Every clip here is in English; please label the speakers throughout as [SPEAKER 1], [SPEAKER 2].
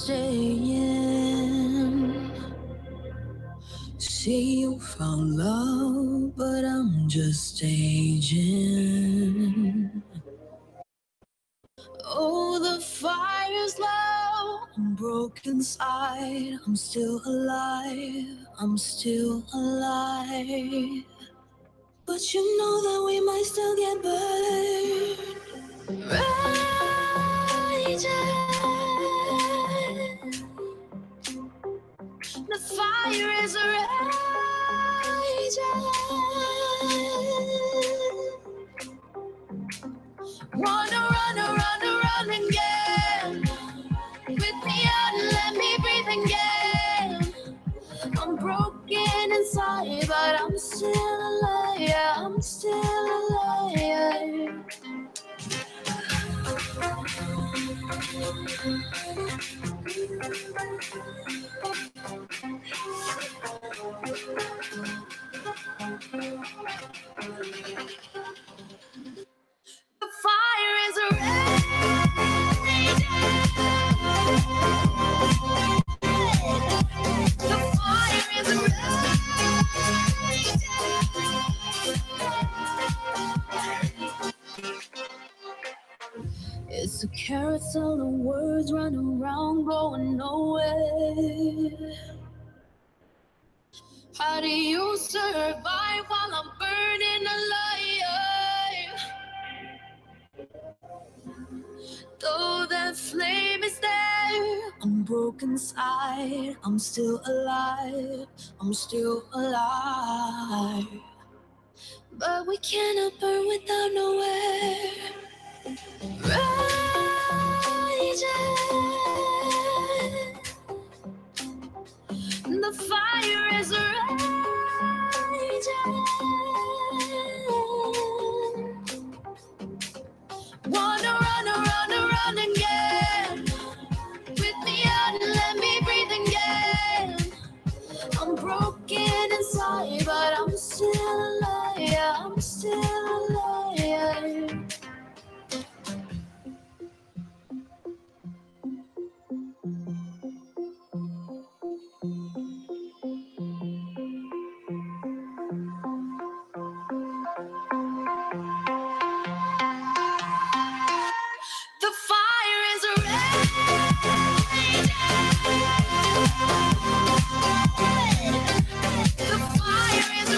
[SPEAKER 1] staying. Say you found love, but I'm just staging. Oh, the fire's low, I'm broken inside. I'm still alive, I'm still alive. But you know that we might still get burned. Raging. The fire is raging. Wanna run again. With me out and let me breathe again. I'm broken inside, but I'm still alive. Yeah, I'm still alive. The fire is raging. The fire is raging. It's a carousel of words running around, going nowhere. How do you survive while I'm burning alive? Though that flame is there, I'm broken inside. I'm still alive, I'm still alive. But we cannot burn without nowhere. Raging. The fire is raging. Wanna run again. With me out and let me breathe again. I'm broken inside, but I'm still alive. Yeah, I'm still alive. The fire is raging. The fire is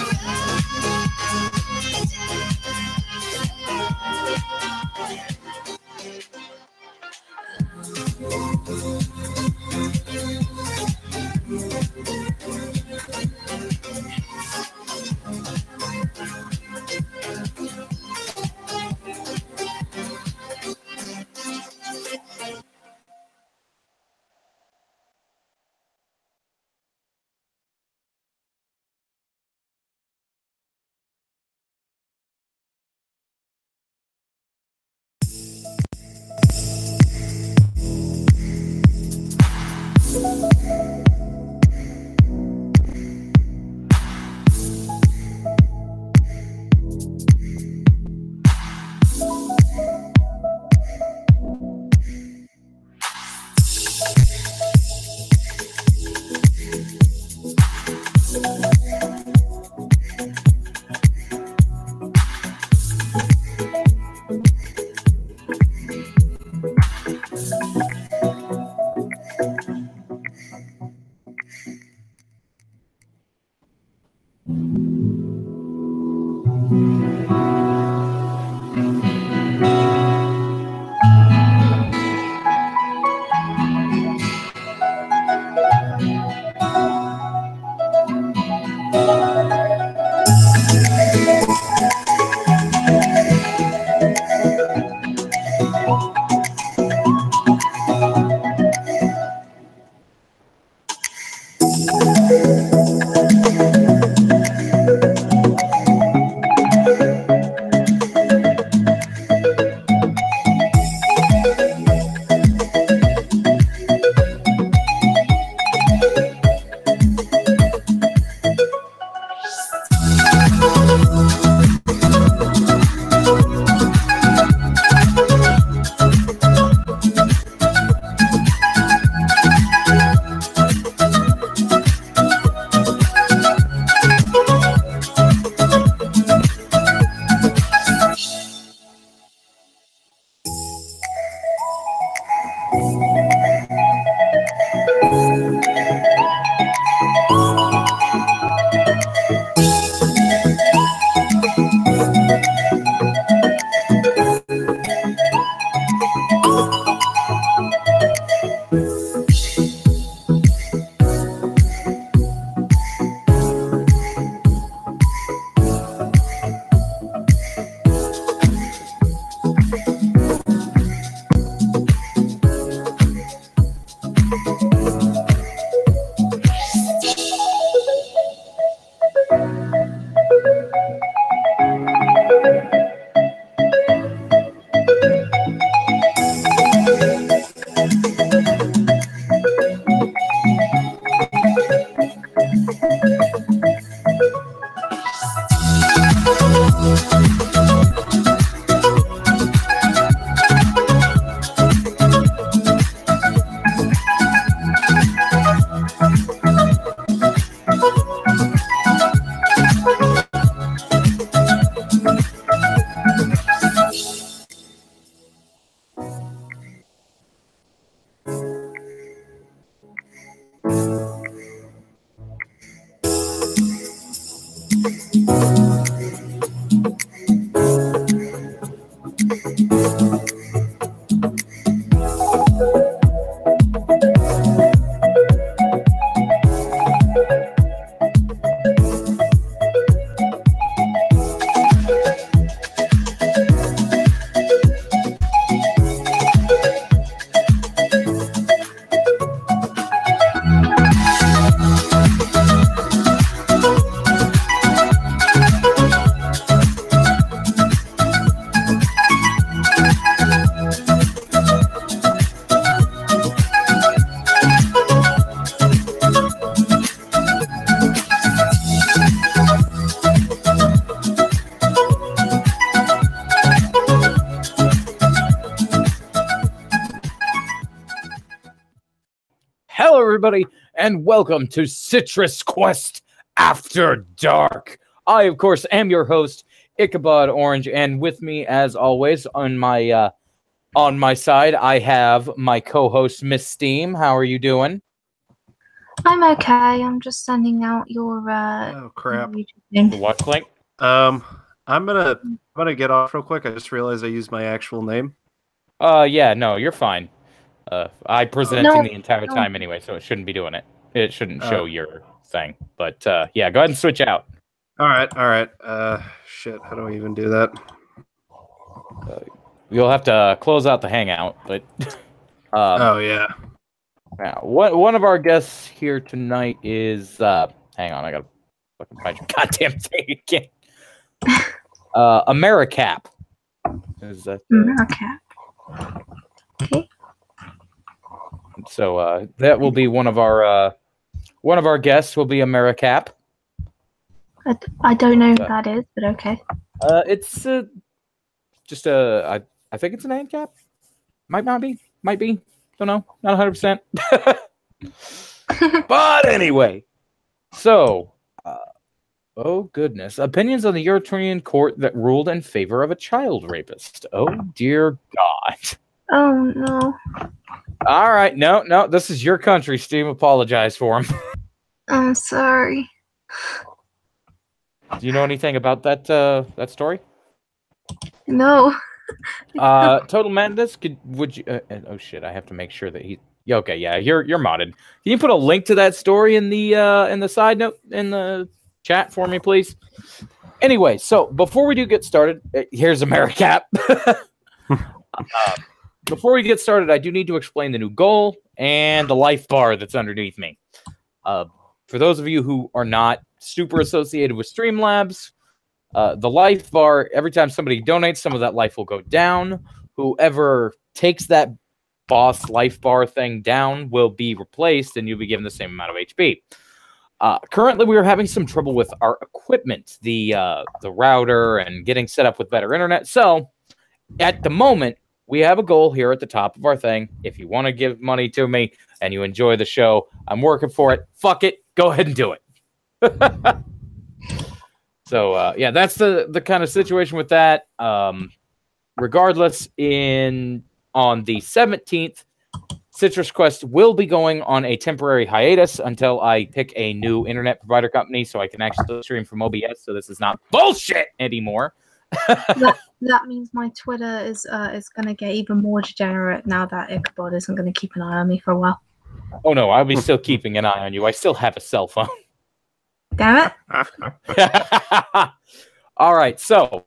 [SPEAKER 2] Hello, everybody, and welcome to Citrus Quest After Dark. I, of course, am your host, Ichabod Orange, and with me, as always, on my side, I have my co-host, Miss Steam. How are you doing?
[SPEAKER 3] I'm okay. I'm just sending out your
[SPEAKER 4] oh crap.
[SPEAKER 2] The what, Clink?
[SPEAKER 4] I'm gonna get off real quick. I just realized I used my actual name.
[SPEAKER 2] Yeah, no, you're fine. I presenting
[SPEAKER 3] No,
[SPEAKER 2] the entire
[SPEAKER 3] no.
[SPEAKER 2] time anyway, so it shouldn't be doing it. It shouldn't show your thing. But yeah, go ahead and switch out.
[SPEAKER 4] All right. Shit, how do I even do that?
[SPEAKER 2] You'll have to close out the hangout, but
[SPEAKER 4] Oh yeah.
[SPEAKER 2] now one of our guests here tonight is hang on, I gotta fucking find your goddamn thing again. Americap. Is that
[SPEAKER 3] Americap. Okay.
[SPEAKER 2] so that will be one of our guests will be Americap.
[SPEAKER 3] I don't know who that is, but okay.
[SPEAKER 2] It's just I think it's an ANCAP. Might not be. Might be. Don't know. Not 100%. But anyway, so oh goodness, opinions on the European court that ruled in favor of a child rapist. Oh dear God.
[SPEAKER 3] Oh no.
[SPEAKER 2] All right, no, this is your country, Steve. Apologize for him.
[SPEAKER 3] I'm sorry.
[SPEAKER 2] Do you know anything about that story?
[SPEAKER 3] No.
[SPEAKER 2] Total Madness, would you? Oh shit, I have to make sure that he. Yeah, okay, yeah, you're modded. Can you put a link to that story in the side note in the chat for me, please? Anyway, so before we do get started, here's Americap. Before we get started, I do need to explain the new goal and the life bar that's underneath me. For those of you who are not super associated with Streamlabs, the life bar, every time somebody donates, some of that life will go down. Whoever takes that boss life bar thing down will be replaced, and you'll be given the same amount of HP. Currently, we are having some trouble with our equipment, the router, and getting set up with better internet. So, at the moment, we have a goal here at the top of our thing. If you want to give money to me and you enjoy the show, I'm working for it. Fuck it. Go ahead and do it. So, yeah, that's the kind of situation with that. Regardless, on the 17th, Citrus Quest will be going on a temporary hiatus until I pick a new internet provider company so I can actually stream from OBS. So this is not bullshit anymore.
[SPEAKER 3] That means my Twitter is going to get even more degenerate now that Ichabod isn't going to keep an eye on me for a while.
[SPEAKER 2] Oh no, I'll be still keeping an eye on you. I still have a cell phone.
[SPEAKER 3] Damn it!
[SPEAKER 2] All right, so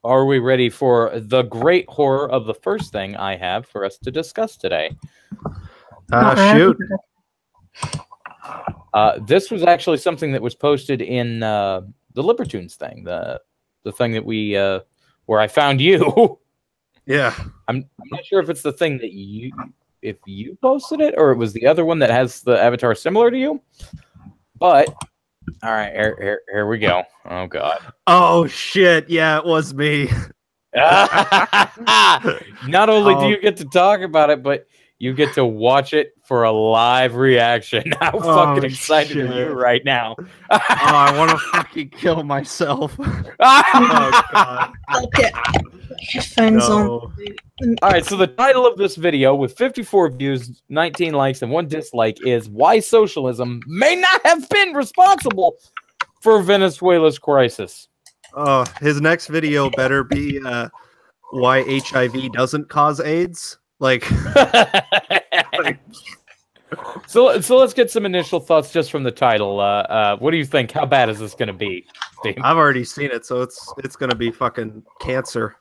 [SPEAKER 2] are we ready for the great horror of the first thing I have for us to discuss today?
[SPEAKER 4] Shoot.
[SPEAKER 2] This was actually something that was posted in the Libertunes thing, the thing that we where I found you.
[SPEAKER 4] Yeah.
[SPEAKER 2] I'm not sure if it's the thing that you posted it or it was the other one that has the avatar similar to you. But all right, here we go. Oh god.
[SPEAKER 4] Oh shit! Yeah, it was me.
[SPEAKER 2] Not only do you get to talk about it, but you get to watch it for a live reaction. How fucking excited are you right now?
[SPEAKER 4] I want to fucking kill myself. Oh god.
[SPEAKER 3] Okay. Headphones on.
[SPEAKER 2] All right, so the title of this video with 54 views, 19 likes, and 1 dislike is Why Socialism May Not Have Been Responsible for Venezuela's Crisis.
[SPEAKER 4] His next video better be why HIV doesn't cause AIDS. Like,
[SPEAKER 2] so let's get some initial thoughts just from the title. What do you think? How bad is this going to be, Steve?
[SPEAKER 4] I've already seen it, so it's going to be fucking cancer.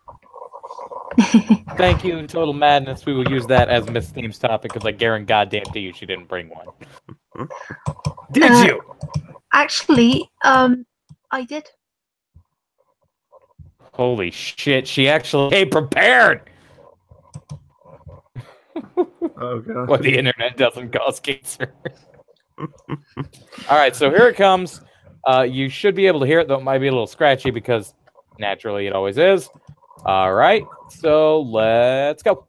[SPEAKER 2] Thank you, Total Madness. We will use that as Miss Theme's topic because I guarantee goddamn to you she didn't bring one. Did you?
[SPEAKER 3] Actually, I did.
[SPEAKER 2] Holy shit, she actually came prepared!
[SPEAKER 4] Oh god.
[SPEAKER 2] Well, the internet doesn't cause cancer. Alright, so here it comes. You should be able to hear it, though it might be a little scratchy because naturally it always is. Alright, so let's go.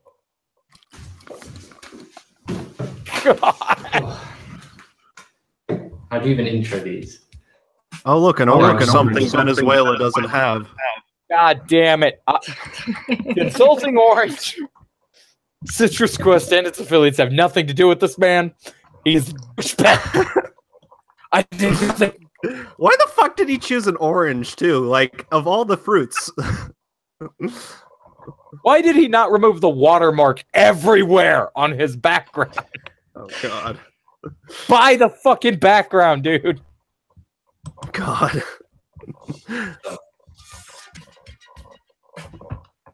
[SPEAKER 2] God.
[SPEAKER 5] How do you even intro these?
[SPEAKER 4] Oh look, an orange, something Venezuela doesn't have.
[SPEAKER 2] God damn it. Consulting Orange, Citrus Quest, and its affiliates have nothing to do with this man. He's I think.
[SPEAKER 4] Why the fuck did he choose an orange too? Like, of all the fruits.
[SPEAKER 2] Why did he not remove the watermark everywhere on his background?
[SPEAKER 4] Oh god.
[SPEAKER 2] Buy the fucking background, dude.
[SPEAKER 4] God.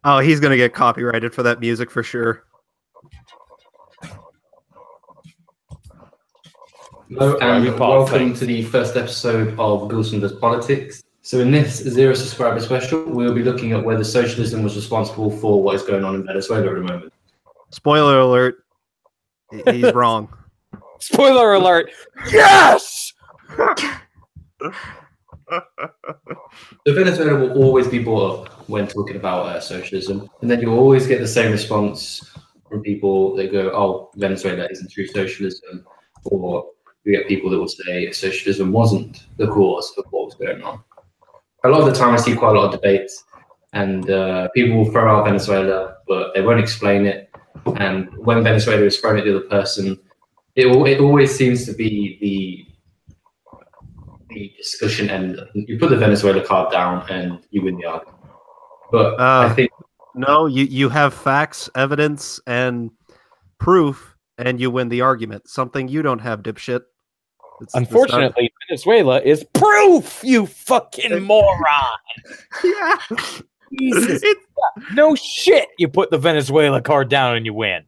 [SPEAKER 4] Oh, he's gonna get copyrighted for that music for sure.
[SPEAKER 5] Hello and welcome to the first episode of Gulson Does Politics. So in this zero subscriber special, we'll be looking at whether socialism was responsible for what is going on in Venezuela at the moment.
[SPEAKER 4] Spoiler alert. He's wrong.
[SPEAKER 2] Spoiler alert. Yes!
[SPEAKER 5] So Venezuela will always be brought up when talking about socialism. And then you'll always get the same response from people that go, oh, Venezuela isn't true socialism. Or you get people that will say socialism wasn't the cause of what was going on. A lot of the time I see quite a lot of debates and people will throw out Venezuela, but they won't explain it. And when Venezuela is thrown at the other person, it always seems to be the discussion end. You put the Venezuela card down and you win the argument. But I think...
[SPEAKER 4] No, you have facts, evidence, and proof, and you win the argument. Something you don't have, dipshit.
[SPEAKER 2] Unfortunately, Venezuela is proof, you fucking moron.
[SPEAKER 4] Yeah.
[SPEAKER 2] Jesus. No shit. You put the Venezuela card down and you win.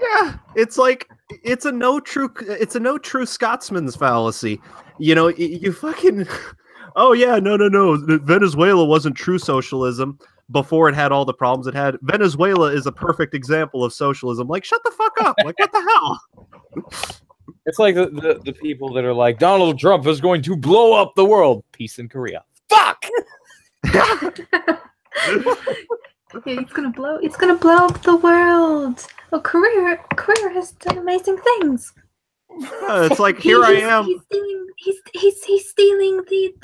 [SPEAKER 4] Yeah. It's like it's a no true Scotsman's fallacy. You know, you fucking oh yeah, no. Venezuela wasn't true socialism before it had all the problems it had. Venezuela is a perfect example of socialism. Like, shut the fuck up. Like, what the hell?
[SPEAKER 2] It's like the people that are like, Donald Trump is going to blow up the world. Peace in Korea. Fuck!
[SPEAKER 3] Yeah, it's gonna blow up the world. Oh, Korea has done amazing things.
[SPEAKER 4] It's like here I am.
[SPEAKER 3] He's stealing the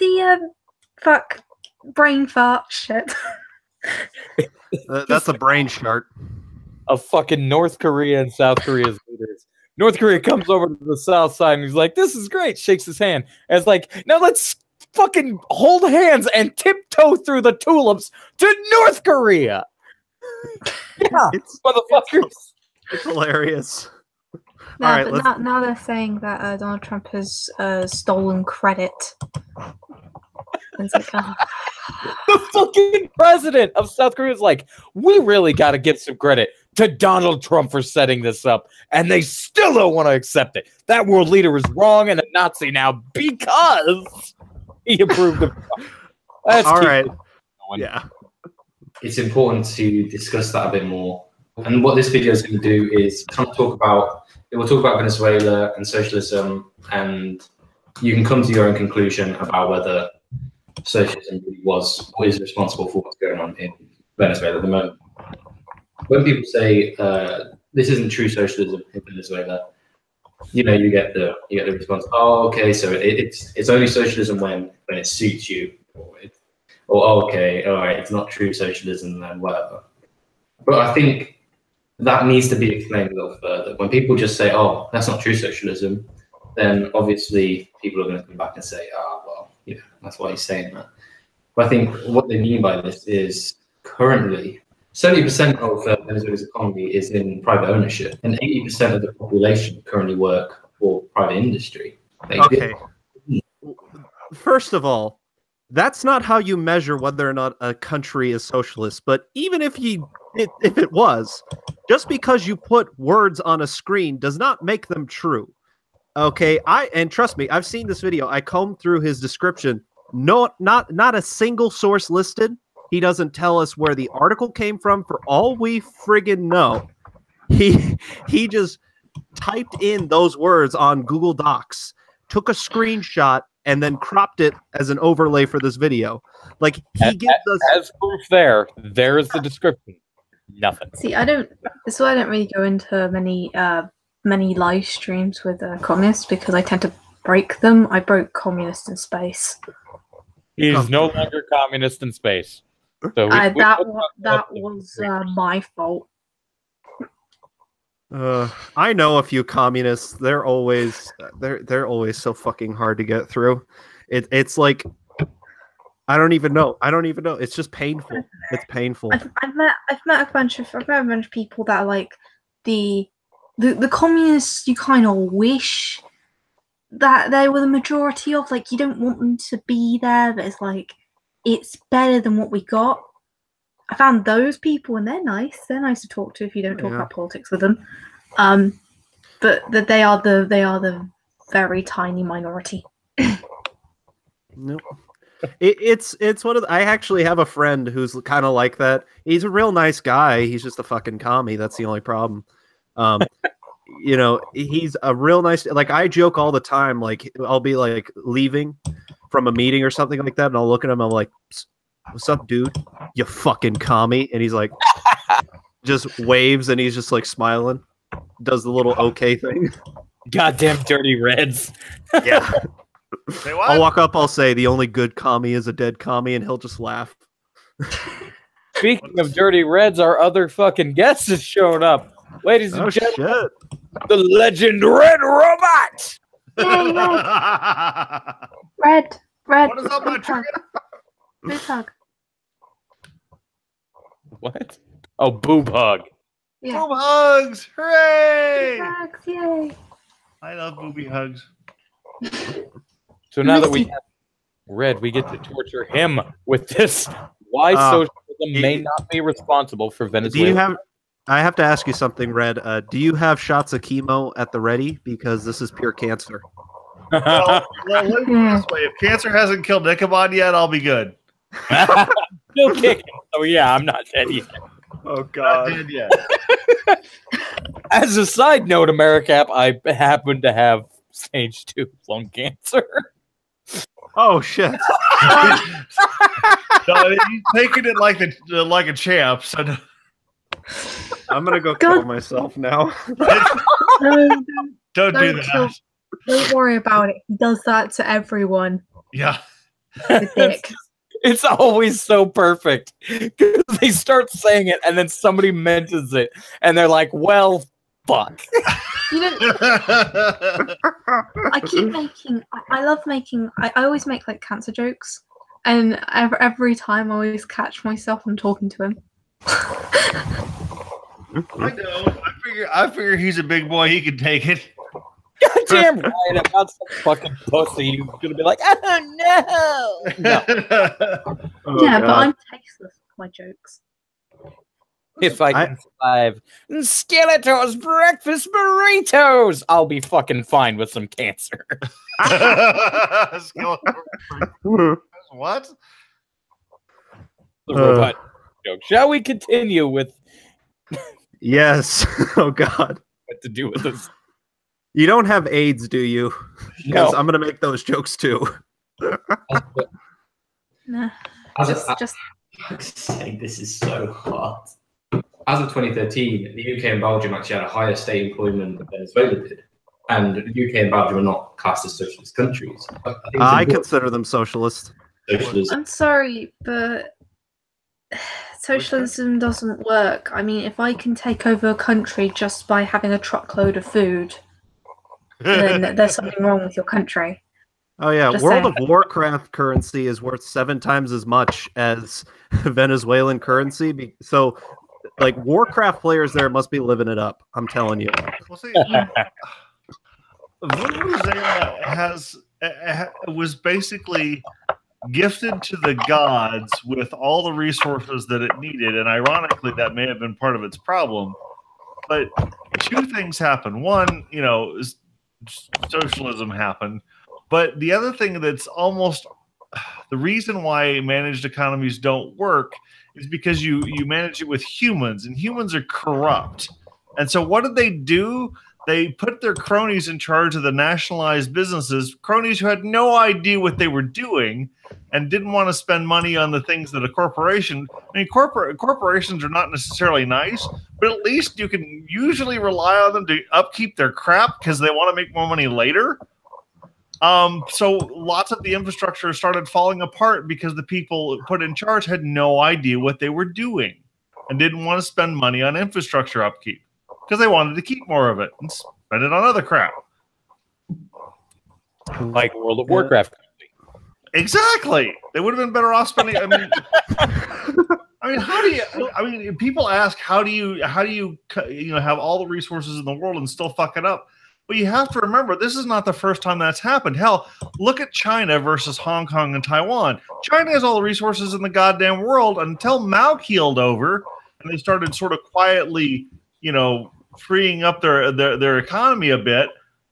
[SPEAKER 6] brain fart shit.
[SPEAKER 4] That's a brain shart.
[SPEAKER 2] of fucking North Korea and South Korea's leaders. North Korea comes over to the South side and he's like, "This is great." Shakes his hand. And it's like, "Now let's fucking hold hands and tiptoe through the tulips to North Korea." Yeah, motherfuckers.
[SPEAKER 4] It's hilarious.
[SPEAKER 3] No,
[SPEAKER 4] All right,
[SPEAKER 3] but now they're saying that Donald Trump has stolen credit. And it's like, oh.
[SPEAKER 2] The fucking president of South Korea is like, "We really got to give some credit to Donald Trump for setting this up," and they still don't want to accept it. That world leader is wrong and a Nazi now because he approved of Trump. Let's
[SPEAKER 4] All
[SPEAKER 2] keep
[SPEAKER 4] right.
[SPEAKER 2] it going.
[SPEAKER 4] Yeah.
[SPEAKER 5] It's important to discuss that a bit more. And what this video is going to do is kind of talk about Venezuela and socialism, and you can come to your own conclusion about whether socialism really was or is responsible for what's going on in Venezuela at the moment. When people say this isn't true socialism in Venezuela, you get the response, "Oh, okay, so it's only socialism when it suits you," or "Okay, all right, it's not true socialism and whatever." But I think that needs to be explained a little further. When people just say, "Oh, that's not true socialism," then obviously people are going to come back and say, "Well, yeah, that's why he's saying that." But I think what they mean by this is currently 70% of Venezuela's economy is in private ownership, and 80% of the population currently work for private industry.
[SPEAKER 4] Okay. First of all, that's not how you measure whether or not a country is socialist. But even if it was, just because you put words on a screen does not make them true. Okay, and trust me, I've seen this video. I combed through his description. No, not a single source listed. He doesn't tell us where the article came from. For all we friggin' know, he just typed in those words on Google Docs, took a screenshot, and then cropped it as an overlay for this video. Like, he gives us
[SPEAKER 2] as proof. There's the description. Nothing.
[SPEAKER 3] See, that's why I don't really go into many live streams with communists, because I tend to break them. I broke communist in space.
[SPEAKER 2] He's no longer communist in space. So
[SPEAKER 3] that was my fault.
[SPEAKER 4] I know a few communists. They're always so fucking hard to get through. It's like I don't even know. It's just painful. It's painful.
[SPEAKER 3] I've met a bunch of people that are like the communists you kind of wish that they were the majority of. Like, you don't want them to be there, but it's like, it's better than what we got. I found those people, and they're nice. They're nice to talk to if you don't talk about politics with them. But that they are the very tiny minority.
[SPEAKER 4] Nope. It's one of I actually have a friend who's kind of like that. He's a real nice guy. He's just a fucking commie. That's the only problem. He's a real nice. Like, I joke all the time. Like, I'll be like leaving from a meeting or something like that, and I'll look at him. I'm like, "What's up, dude? You fucking commie?" And he's like, just waves, and he's just like smiling, does the little okay thing.
[SPEAKER 2] Goddamn dirty Reds.
[SPEAKER 4] Yeah.
[SPEAKER 6] Say what?
[SPEAKER 4] I'll walk up. I'll say, "The only good commie is a dead commie," and he'll just laugh.
[SPEAKER 2] Speaking of dirty Reds, our other fucking guest has shown up. Ladies and gentlemen, the legend Red Robot.
[SPEAKER 3] Yay, Red.
[SPEAKER 6] What is up, my chicken?
[SPEAKER 3] Boob hug.
[SPEAKER 2] What? Oh, boob hug.
[SPEAKER 3] Yeah.
[SPEAKER 6] Boob hugs! Hooray!
[SPEAKER 3] Hugs, yay.
[SPEAKER 6] I love booby hugs.
[SPEAKER 2] So now that we have Red, we get to torture him with this. Why socialism may not be responsible for Venezuela.
[SPEAKER 4] I have to ask you something, Red. Do you have shots of chemo at the ready? Because this is pure cancer.
[SPEAKER 6] Well, let me put it this way. If cancer hasn't killed Ichabod yet, I'll be good.
[SPEAKER 2] Still kicking. So yeah, I'm not dead yet.
[SPEAKER 4] Oh,
[SPEAKER 6] Not
[SPEAKER 4] God.
[SPEAKER 6] dead yet.
[SPEAKER 2] As a side note, AmeriCap, I happen to have stage 2 lung cancer.
[SPEAKER 4] Oh, shit.
[SPEAKER 6] No, he's taking it like a champ. So
[SPEAKER 4] I'm going to go kill myself now.
[SPEAKER 6] don't do that.
[SPEAKER 3] Don't worry about it. He does that to everyone.
[SPEAKER 6] Yeah.
[SPEAKER 3] The dick.
[SPEAKER 2] It's always so perfect because they start saying it and then somebody mentions it and they're like, "Well, fuck."
[SPEAKER 3] You know, I keep making. I love making. I always make like cancer jokes, and every time I always catch myself and talking to him.
[SPEAKER 6] I know. I figure he's a big boy. He can take it.
[SPEAKER 2] Goddamn right about some fucking pussy. You're gonna be like, "Oh no!" No.
[SPEAKER 4] Oh,
[SPEAKER 3] Yeah, but
[SPEAKER 4] God.
[SPEAKER 3] I'm tasteless with my jokes.
[SPEAKER 2] If I can survive Skeletor's breakfast burritos, I'll be fucking fine with some cancer.
[SPEAKER 6] What?
[SPEAKER 2] The robot joke. Shall we continue with
[SPEAKER 4] Yes. Oh God.
[SPEAKER 2] what to do with this?
[SPEAKER 4] You don't have AIDS, do you?
[SPEAKER 2] No.
[SPEAKER 4] Because I'm gonna make those jokes too.
[SPEAKER 3] Nah,
[SPEAKER 5] As
[SPEAKER 3] just,
[SPEAKER 5] of,
[SPEAKER 3] just
[SPEAKER 5] fuck's sake, this is so hard. As of 2013, the UK and Belgium actually had a higher state employment than Venezuela did. And the UK and Belgium are not classed as socialist countries. I think it's
[SPEAKER 4] I
[SPEAKER 5] important
[SPEAKER 4] consider them socialist.
[SPEAKER 5] socialism.
[SPEAKER 3] I'm sorry, but socialism doesn't work. I mean, if I can take over a country just by having a truckload of food, then there's something wrong with your country.
[SPEAKER 4] Oh yeah,
[SPEAKER 3] Just
[SPEAKER 4] World
[SPEAKER 3] saying.
[SPEAKER 4] of Warcraft currency is worth 7 times as much as Venezuelan currency. So, like, Warcraft players there must be living it up. I'm telling you.
[SPEAKER 6] Well, see, Venezuela was basically gifted to the gods with all the resources that it needed, and ironically, that may have been part of its problem. But two things happened. One, socialism happened, but the other thing that's almost the reason why managed economies don't work is because you manage it with humans, and humans are corrupt. And so what did they do? They put their cronies in charge of the nationalized businesses, cronies who had no idea what they were doing and didn't want to spend money on the things that a corporation. I mean, corporations are not necessarily nice, but at least you can usually rely on them to upkeep their crap because they want to make more money later. So lots of the infrastructure started falling apart because the people put in charge had no idea what they were doing and didn't want to spend money on infrastructure upkeep because they wanted to keep more of it and spend it on other crap.
[SPEAKER 2] Like World of Warcraft.
[SPEAKER 6] Exactly. They would have been better off spending. I mean, how do you? I mean, people ask, how do you have all the resources in the world and still fuck it up? But you have to remember, this is not the first time that's happened. Hell, look at China versus Hong Kong and Taiwan. China has all the resources in the goddamn world until Mao keeled over and they started sort of quietly, freeing up their economy a bit.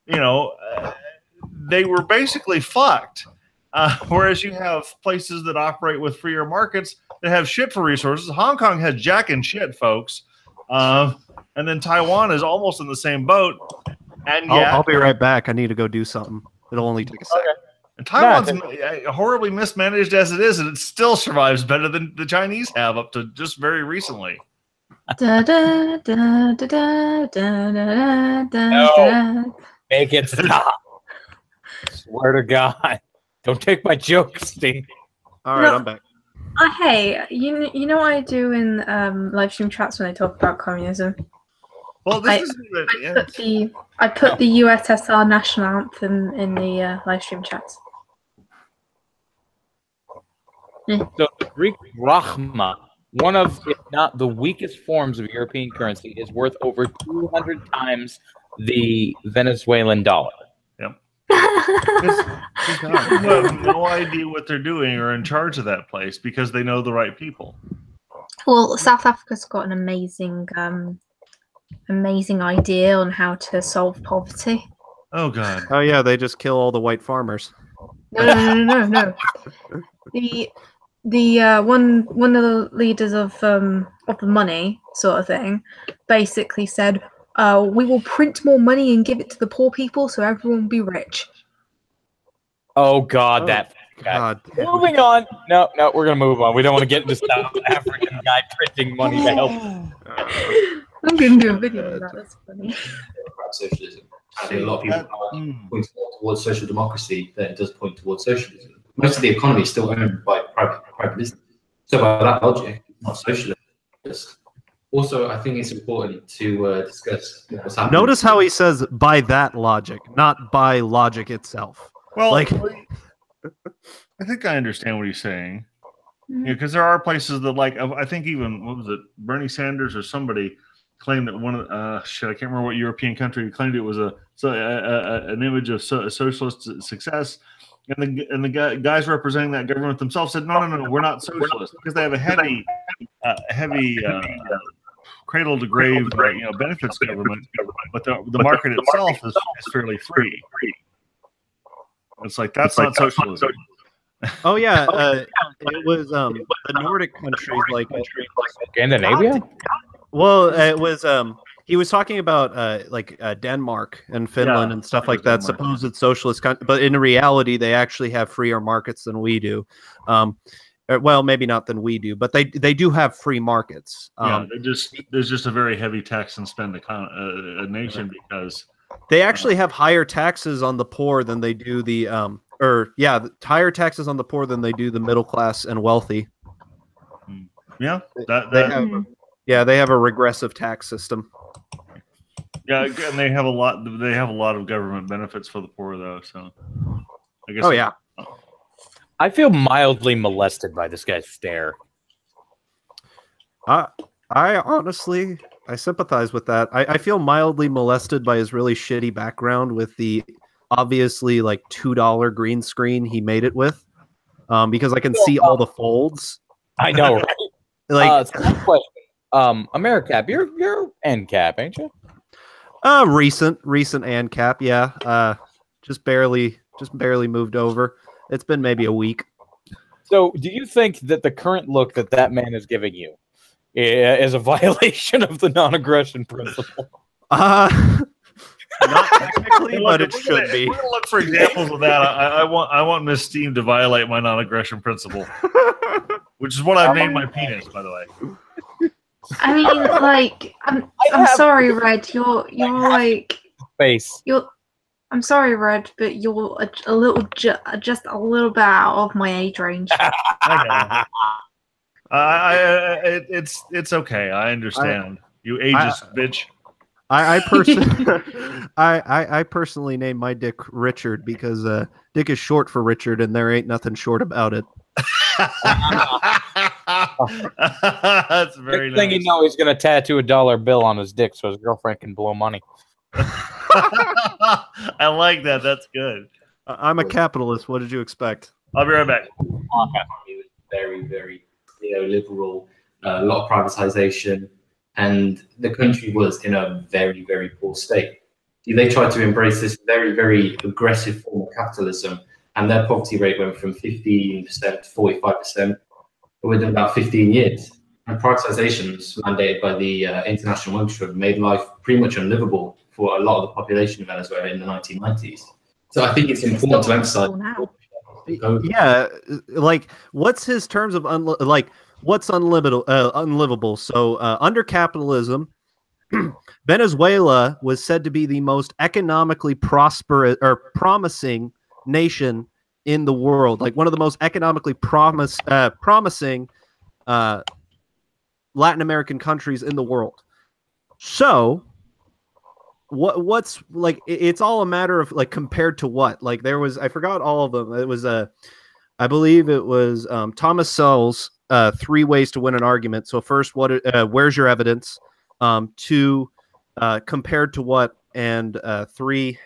[SPEAKER 6] They were basically fucked. Whereas you have places that operate with freer markets that have shit for resources. Hong Kong has jack and shit, folks. And then Taiwan is almost in the same boat. And
[SPEAKER 4] I'll be right back. I need to go do something. It'll only take a second.
[SPEAKER 2] Okay.
[SPEAKER 6] And Taiwan's horribly mismanaged as it is, and it still survives better than the Chinese have up to just very recently.
[SPEAKER 3] Da, da, da, da, da, da, da, da,
[SPEAKER 2] No.
[SPEAKER 3] da.
[SPEAKER 2] Make it stop. Swear to God. Don't take my jokes, Steve.
[SPEAKER 4] All right,
[SPEAKER 3] No.
[SPEAKER 4] I'm back.
[SPEAKER 3] Hey, you know what I do in live stream chats when I talk about communism?
[SPEAKER 6] Well, this is
[SPEAKER 3] I put the USSR national anthem in the live stream chats.
[SPEAKER 2] So the Greek drachma, one of, if not the weakest forms of European currency, is worth over 200 times the Venezuelan dollar.
[SPEAKER 6] People have no idea what they're doing or in charge of that place because they know the right people.
[SPEAKER 3] Well, South Africa's got an amazing idea on how to solve poverty.
[SPEAKER 6] Oh God!
[SPEAKER 4] Oh yeah, they just kill all the white farmers.
[SPEAKER 3] No. The one of the leaders of the money sort of thing basically said, we will print more money and give it to the poor people so everyone will be rich.
[SPEAKER 2] Oh God,
[SPEAKER 4] Oh,
[SPEAKER 2] that guy.
[SPEAKER 4] God.
[SPEAKER 2] Moving on. No, we're gonna move on. We don't want to get into South African guy printing money to help.
[SPEAKER 3] I'm going to do a video of that. That's funny.
[SPEAKER 5] Socialism. I think a lot of people are pointing more towards social democracy than it does point towards socialism. Most of the economy is still owned by private private business. So by that logic, it's not socialist. Also, I think it's important to discuss what's happening.
[SPEAKER 4] Notice how he says by that logic, not by logic itself.
[SPEAKER 6] Well,
[SPEAKER 4] Like-
[SPEAKER 6] I think I understand what he's saying. Yeah, because there are places that, like, I think even, what was it, Bernie Sanders or somebody claimed that one of I can't remember what European country claimed it was an image of socialist success, and the guys representing that government themselves said, no, we're not socialist, because they have a heavy cradle to grave benefits government, but the market itself is fairly free. It's like that's not socialism.
[SPEAKER 4] Oh yeah, it was the Nordic countries like
[SPEAKER 2] Scandinavia?
[SPEAKER 4] well, it was he was talking about Denmark and Finland
[SPEAKER 6] Yeah,
[SPEAKER 4] and stuff like
[SPEAKER 6] Denmark,
[SPEAKER 4] that. Supposed socialist, but in reality, they actually have freer markets than we do. Well, maybe not than we do, but they do have free markets.
[SPEAKER 6] There's just a very heavy tax and spend a nation because
[SPEAKER 4] They actually have higher taxes on the poor than they do the higher taxes on the poor than they do the middle class and wealthy.
[SPEAKER 6] yeah,
[SPEAKER 4] They have a regressive tax system.
[SPEAKER 6] yeah, and they have a lot. They have a lot of government benefits for the poor, though. So, I guess.
[SPEAKER 4] Oh yeah.
[SPEAKER 2] I feel mildly molested by this guy's stare.
[SPEAKER 4] I honestly, I sympathize with that. I feel mildly molested by his really shitty background with the obviously like $2 green screen he made it with, because I can see all the folds.
[SPEAKER 2] I know, right?
[SPEAKER 4] Like,
[SPEAKER 2] so one question. AmeriCap, you're NCAP, ain't you?
[SPEAKER 4] recent ANCAP, yeah. Just barely moved over. It's been maybe a week.
[SPEAKER 2] So, do you think that the current look that man is giving you is a violation of the non-aggression principle?
[SPEAKER 4] Not technically, but it should be.
[SPEAKER 6] We're gonna look for examples of that. I want Miss Steam to violate my non-aggression principle, which is what I've named my penis, by the way.
[SPEAKER 3] I mean, like, I'm sorry, Red. You're like
[SPEAKER 2] Face.
[SPEAKER 3] I'm sorry, Red, but you're a little just a little bit out of my age range.
[SPEAKER 6] I know. It's okay. I understand. You ageist bitch.
[SPEAKER 4] I personally named my dick Richard because dick is short for Richard, and there ain't nothing short about it.
[SPEAKER 6] That's very
[SPEAKER 2] Next thing
[SPEAKER 6] nice.
[SPEAKER 2] you know, he's gonna tattoo a dollar bill on his dick so his girlfriend can blow money.
[SPEAKER 6] I like that. That's good.
[SPEAKER 4] I'm a capitalist. What did you expect?
[SPEAKER 6] I'll be right back.
[SPEAKER 5] It was very, very liberal, a lot of privatization, and the country was in a very, very poor state. They tried to embrace this very, very aggressive form of capitalism, and their poverty rate went from 15% to 45% within about 15 years. And privatizations mandated by the International Monetary Fund made life pretty much unlivable for a lot of the population of Venezuela in the 1990s. So I think it's important to emphasize.
[SPEAKER 4] Yeah, like what's his terms of what's unlivable? So under capitalism, Venezuela was said to be the most economically prosperous or promising nation in the world, like one of the most economically promising Latin American countries in the world. So what's like, it's all a matter of like compared to what. Like there was, I forgot all of them. It was I believe it was Thomas Sowell's 3 ways to win an argument. So first, where's your evidence? 2, compared to what? And 3,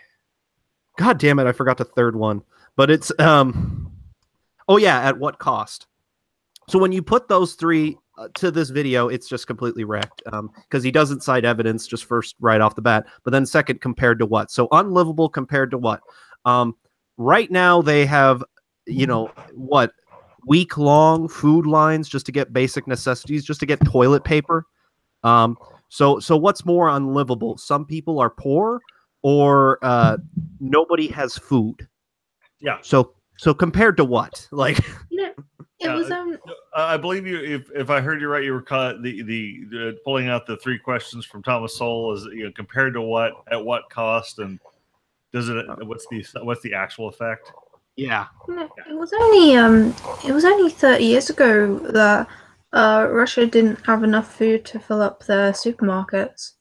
[SPEAKER 4] God damn it, I forgot the third one. But it's oh yeah, at what cost? So when you put those 3 to this video, it's just completely wrecked because he doesn't cite evidence just first right off the bat, but then second, compared to what? So unlivable compared to what? Right now they have, what, week-long food lines just to get basic necessities, just to get toilet paper. So what's more unlivable? Some people are poor, or nobody has food.
[SPEAKER 6] Yeah.
[SPEAKER 4] So compared to what? Like,
[SPEAKER 3] It was
[SPEAKER 6] I believe you. If I heard you right, you were caught the pulling out the 3 questions from Thomas Sowell is compared to what, at what cost, and does it? What's the actual effect?
[SPEAKER 4] Yeah.
[SPEAKER 3] No, it was only 30 years ago that Russia didn't have enough food to fill up their supermarkets.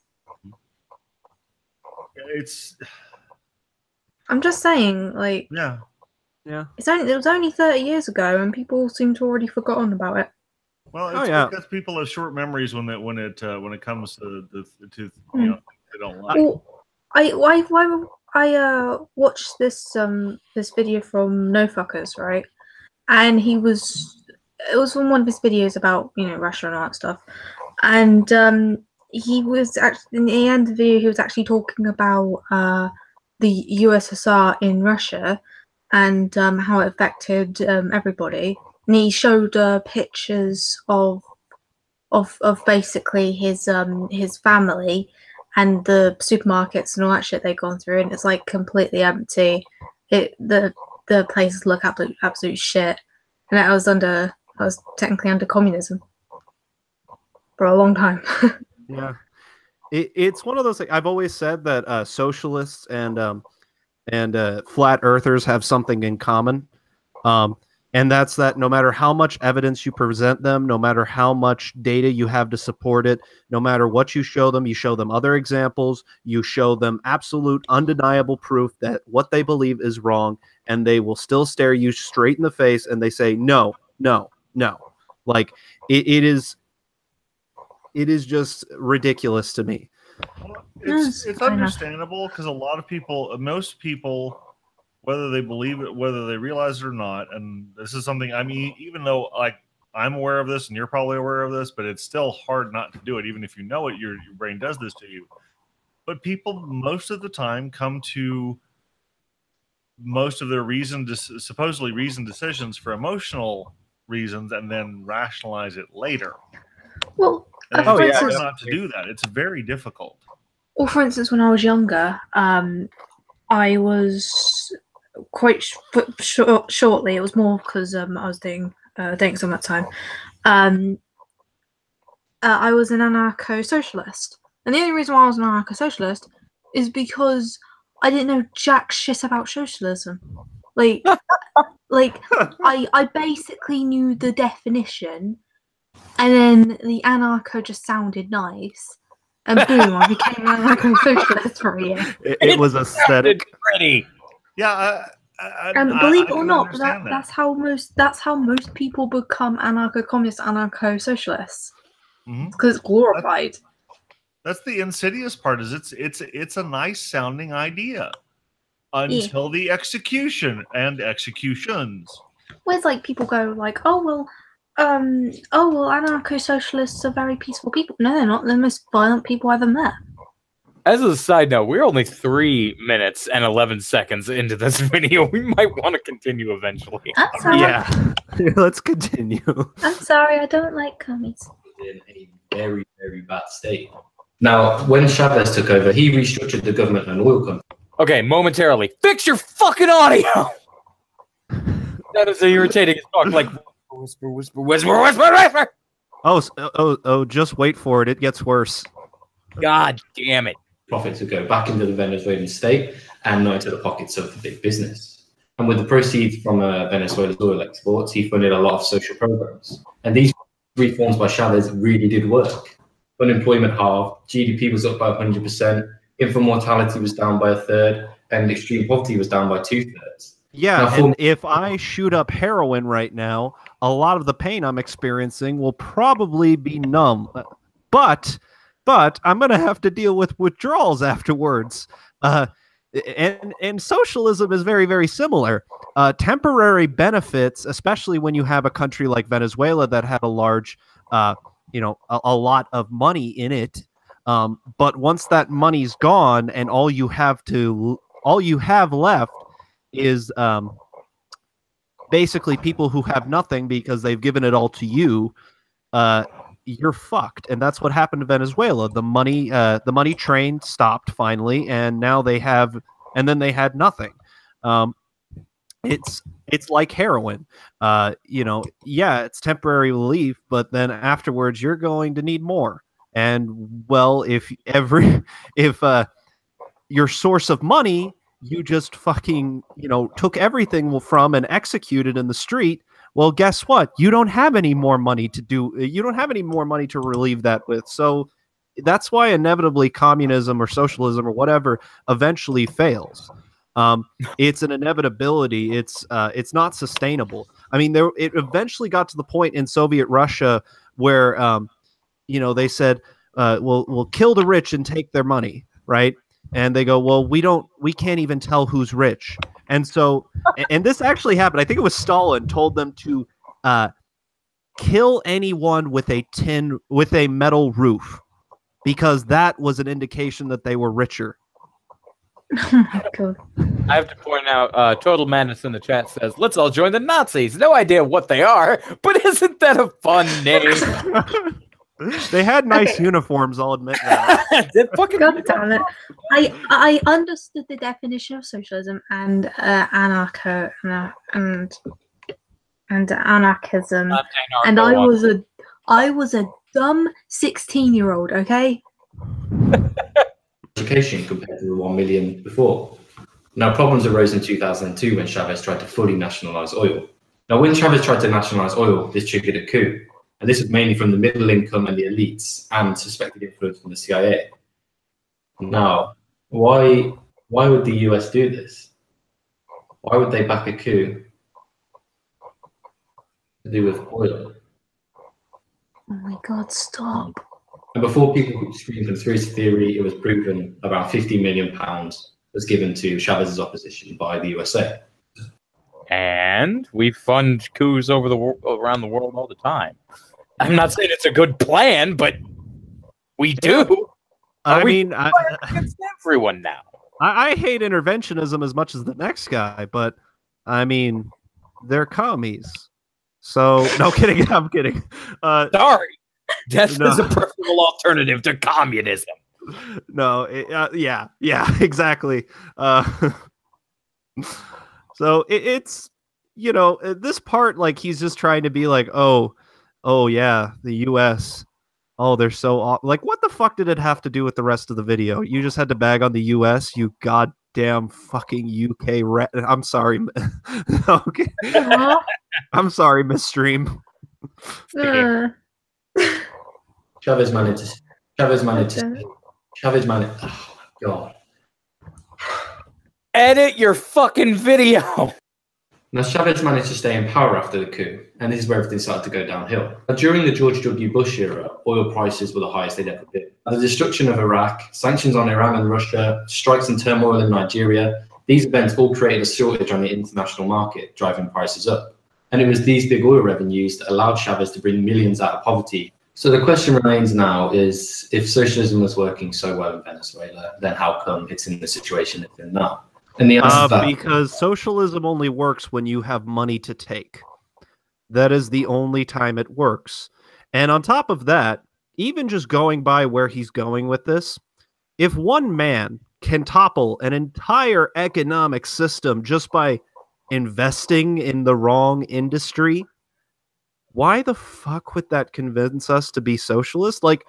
[SPEAKER 3] I'm just saying, like,
[SPEAKER 6] Yeah.
[SPEAKER 3] it was only 30 years ago, and people seem to already forgotten about it.
[SPEAKER 6] Well,
[SPEAKER 4] Oh,
[SPEAKER 6] it's
[SPEAKER 4] yeah.
[SPEAKER 6] because people have short memories when it comes to
[SPEAKER 3] Hmm.
[SPEAKER 6] they don't like.
[SPEAKER 3] Well, I watched this video from No Fuckers, right? And it was from one of his videos about Russia and all that stuff, and he was actually in the end of the video he was actually talking about the USSR in Russia and how it affected everybody, and he showed pictures of basically his family and the supermarkets and all that shit they've gone through, and it's like completely empty. The places look absolute shit, and I was technically under communism for a long time.
[SPEAKER 4] Yeah. It's one of those things. I've always said that socialists and flat earthers have something in common. And that's that no matter how much evidence you present them, no matter how much data you have to support it, no matter what you show them other examples, you show them absolute undeniable proof that what they believe is wrong, and they will still stare you straight in the face and they say, no, no, no. Like it is just ridiculous to me.
[SPEAKER 6] It's understandable because a lot of people, most people, whether they believe it, whether they realize it or not, and this is something, I mean, even though like I'm aware of this and you're probably aware of this, but it's still hard not to do it. Even if you know it, your brain does this to you. But people most of the time come to most of their supposedly reasoned decisions for emotional reasons and then rationalize it later.
[SPEAKER 3] Well,
[SPEAKER 6] And
[SPEAKER 3] for
[SPEAKER 6] it's hard
[SPEAKER 3] instance,
[SPEAKER 6] not to do that. It's very difficult.
[SPEAKER 3] Well, for instance, when I was younger, I was quite shortly. It was more because I was dating some at the time. I was an anarcho-socialist, and the only reason why I was an anarcho-socialist is because I didn't know jack shit about socialism. Like, I basically knew the definition, and then the anarcho just sounded nice. And boom, I became an anarcho-socialist for a year.
[SPEAKER 4] It was aesthetic.
[SPEAKER 2] Pretty.
[SPEAKER 6] Yeah,
[SPEAKER 3] Believe it or
[SPEAKER 6] can
[SPEAKER 3] not,
[SPEAKER 6] understand
[SPEAKER 3] that's how most people become anarcho-communists, anarcho-socialists. Because it's glorified.
[SPEAKER 6] That's the insidious part. Is it's a nice sounding idea until the execution and executions.
[SPEAKER 3] Where's like people go like, oh well, anarcho-socialists are very peaceful people. No, they're not. They're the most violent people I've ever met.
[SPEAKER 2] As a side note, we're only 3 minutes and 11 seconds into this video. We might want to continue eventually.
[SPEAKER 3] I'm sorry.
[SPEAKER 4] Yeah. Let's continue.
[SPEAKER 3] I'm sorry, I don't like commies.
[SPEAKER 5] In a very, very bad state. Now, when Chavez took over, he restructured the government and oil company.
[SPEAKER 2] Okay, momentarily. Fix your fucking audio! That is irritating as fuck. Like, whisper.
[SPEAKER 4] Oh, just wait for it. It gets worse.
[SPEAKER 2] God damn it.
[SPEAKER 5] Profit to go back into the Venezuelan state and not into the pockets of big business. And with the proceeds from Venezuela's oil exports, he funded a lot of social programs. And these reforms by Chavez really did work. Unemployment halved, GDP was up by 100%, infant mortality was down by 1/3, and extreme poverty was down by 2/3.
[SPEAKER 4] Yeah,
[SPEAKER 5] Now,
[SPEAKER 4] and if I shoot up heroin right now, a lot of the pain I'm experiencing will probably be numb. But I'm going to have to deal with withdrawals afterwards. And socialism is very, very similar. Temporary benefits, especially when you have a country like Venezuela that had a large, a lot of money in it. But once that money's gone and all you have left is basically people who have nothing because they've given it all to you, you're fucked. And that's what happened to Venezuela. The money train stopped finally, and now they had nothing. It's like heroin. It's temporary relief, but then afterwards you're going to need more. And well, if your source of money you just fucking, took everything from and executed in the street. Well, guess what? You don't have any more money to relieve that with. So that's why inevitably communism or socialism or whatever eventually fails. It's an inevitability. It's not sustainable. I mean, it eventually got to the point in Soviet Russia where, they said, we'll kill the rich and take their money, right? And they go, well, we can't even tell who's rich. And so, and this actually happened. I think it was Stalin told them to kill anyone with a metal roof, because that was an indication that they were richer.
[SPEAKER 3] Oh my God.
[SPEAKER 2] I have to point out, Total Madness in the chat says, let's all join the Nazis. No idea what they are, but isn't that a fun name?
[SPEAKER 4] They had nice uniforms, I'll admit that.
[SPEAKER 3] God damn it. I understood the definition of socialism and anarchism. And I was a dumb 16-year-old, okay?
[SPEAKER 5] Education compared to the 1 million before. Now, problems arose in 2002 when Chavez tried to fully nationalize oil. Now, when Chavez tried to nationalize oil, this triggered a coup. And this was mainly from the middle income and the elites, and suspected influence from the CIA. Now, why would the US do this? Why would they back a coup to do with oil?
[SPEAKER 3] Oh my God, stop.
[SPEAKER 5] And before people could scream conspiracy theory, it was proven around £50 million was given to Chavez's opposition by the USA.
[SPEAKER 2] And we fund coups around the world all the time. I'm not saying it's a good plan, but we do.
[SPEAKER 4] Against
[SPEAKER 2] everyone now.
[SPEAKER 4] I hate interventionism as much as the next guy, but I mean, they're commies. So, no kidding. I'm kidding.
[SPEAKER 2] Sorry. Death is a preferable alternative to communism.
[SPEAKER 4] No, yeah, exactly. So it's, this part, like, he's just trying to be like, oh yeah, the U.S. Oh, they're so like, what the fuck did it have to do with the rest of the video? You just had to bag on the U.S., you goddamn fucking UK rat. I'm sorry. Okay. I'm sorry, Miss Stream.
[SPEAKER 5] Chavez managed. Oh my God.
[SPEAKER 2] Edit your fucking video.
[SPEAKER 5] Now, Chavez managed to stay in power after the coup, and this is where everything started to go downhill. Now, during the George W. Bush era, oil prices were the highest they'd ever been. The destruction of Iraq, sanctions on Iran and Russia, strikes and turmoil in Nigeria, these events all created a shortage on the international market, driving prices up. And it was these big oil revenues that allowed Chavez to bring millions out of poverty. So the question remains now is, if socialism was working so well in Venezuela, then how come it's in the situation it's in now? And the answer to that,
[SPEAKER 4] because socialism only works when you have money to take. That is the only time it works. And on top of that, even just going by where he's going with this, if one man can topple an entire economic system just by investing in the wrong industry, why the fuck would that convince us to be socialist? Like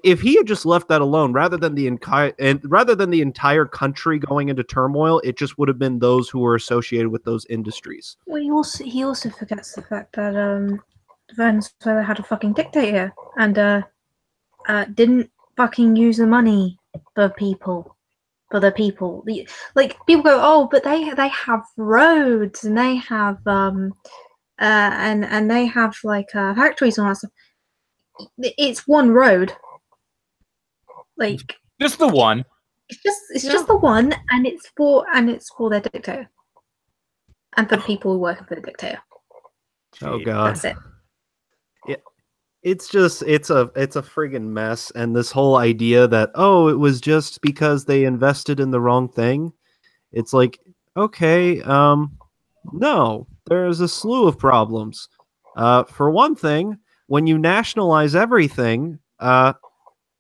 [SPEAKER 4] if he had just left that alone, rather than the entire country going into turmoil, it just would have been those who were associated with those industries.
[SPEAKER 3] Well, he also forgets the fact that Venezuela had a fucking dictator and didn't fucking use the money for people. Like, people go, oh, but they have roads and they have and they have like factories and all that stuff. It's one road. Like,
[SPEAKER 2] just the one.
[SPEAKER 3] It's just the one, and it's for their dictator, and for the people who work for the dictator.
[SPEAKER 4] Oh God,
[SPEAKER 3] that's it.
[SPEAKER 4] Yeah, it's a friggin' mess, and this whole idea that it was just because they invested in the wrong thing. It's like, okay, no, there's a slew of problems. For one thing, when you nationalize everything,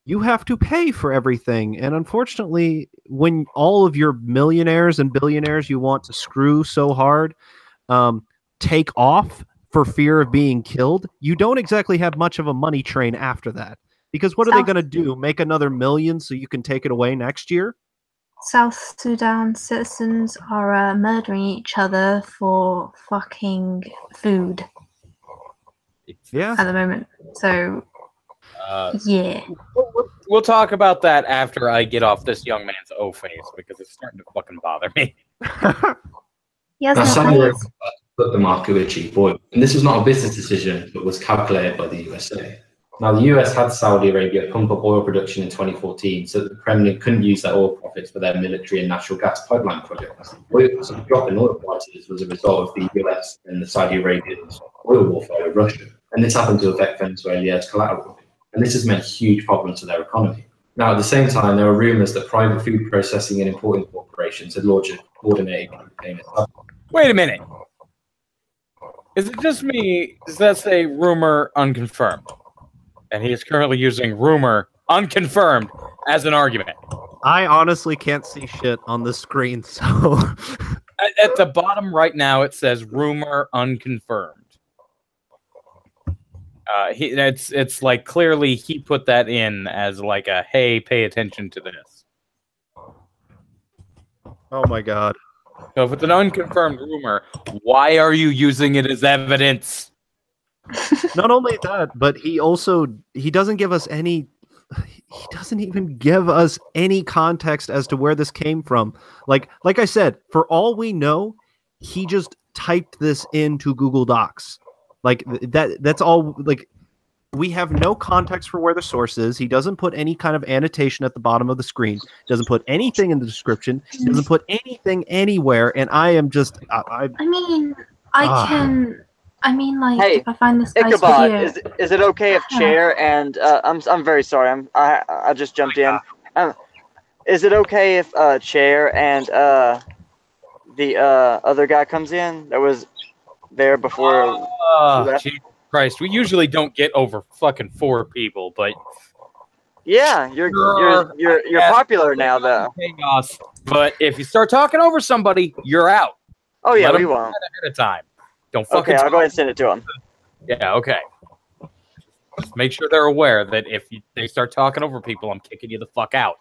[SPEAKER 4] you have to pay for everything. And unfortunately, when all of your millionaires and billionaires you want to screw so hard take off for fear of being killed, you don't exactly have much of a money train after that. Because what are they going to do? Make another million so you can take it away next year?
[SPEAKER 3] South Sudan citizens are murdering each other for fucking food
[SPEAKER 4] Yeah.
[SPEAKER 3] at the moment. So, yeah.
[SPEAKER 2] We'll talk about that after I get off this young man's O face because it's starting to fucking bother me.
[SPEAKER 3] He has
[SPEAKER 5] Now,
[SPEAKER 3] no
[SPEAKER 5] Saudi Arabia
[SPEAKER 3] face.
[SPEAKER 5] put the market of cheap oil, and this was not a business decision, but was calculated by the USA. Now, the US had Saudi Arabia pump up oil production in 2014 so that the Kremlin couldn't use their oil profits for their military and natural gas pipeline projects. So the drop in oil prices was a result of the US and the Saudi Arabians' oil warfare with Russia. And this happened to affect Venezuela's collateral. And this has meant huge problems to their economy. Now, at the same time, there are rumors that private food processing and importing corporations had launched a coordinated campaign.
[SPEAKER 2] Wait a minute. Is it just me? Does that say rumor unconfirmed? And he is currently using rumor unconfirmed as an argument.
[SPEAKER 4] I honestly can't see shit on the screen, so
[SPEAKER 2] At the bottom right now, it says rumor unconfirmed. It's like clearly he put that in as like a hey, pay attention to this.
[SPEAKER 4] oh my god.
[SPEAKER 2] So if it's an unconfirmed rumor, why are you using it as evidence?
[SPEAKER 4] Not only that, but he doesn't give us any. He doesn't even give us any context as to where this came from. Like I said, for all we know, he just typed this into Google Docs. Like that's all. Like we have no context for where the source is. He doesn't put any kind of annotation at the bottom of the screen. Doesn't put anything in the description. Doesn't put anything anywhere. And I am just.
[SPEAKER 3] I mean, like,
[SPEAKER 7] Hey,
[SPEAKER 3] if I find this guy's
[SPEAKER 7] Ichabod,
[SPEAKER 3] video,
[SPEAKER 7] is it okay if Chair and I'm very sorry, I just jumped in. Is it okay if Chair and the other guy comes in that was there before? left?
[SPEAKER 2] Jesus Christ, we usually don't get over fucking 4 people, but
[SPEAKER 7] Yeah, you're popular now though.
[SPEAKER 2] chaos. But if you start talking over somebody, you're out.
[SPEAKER 7] Oh yeah,
[SPEAKER 2] Let
[SPEAKER 7] we
[SPEAKER 2] them
[SPEAKER 7] won't.
[SPEAKER 2] ahead of time. Don't fucking.
[SPEAKER 7] Okay, I'll
[SPEAKER 2] talk.
[SPEAKER 7] go ahead and send it to him.
[SPEAKER 2] Yeah, okay. Just make sure they're aware that if they start talking over people, I'm kicking you the fuck out.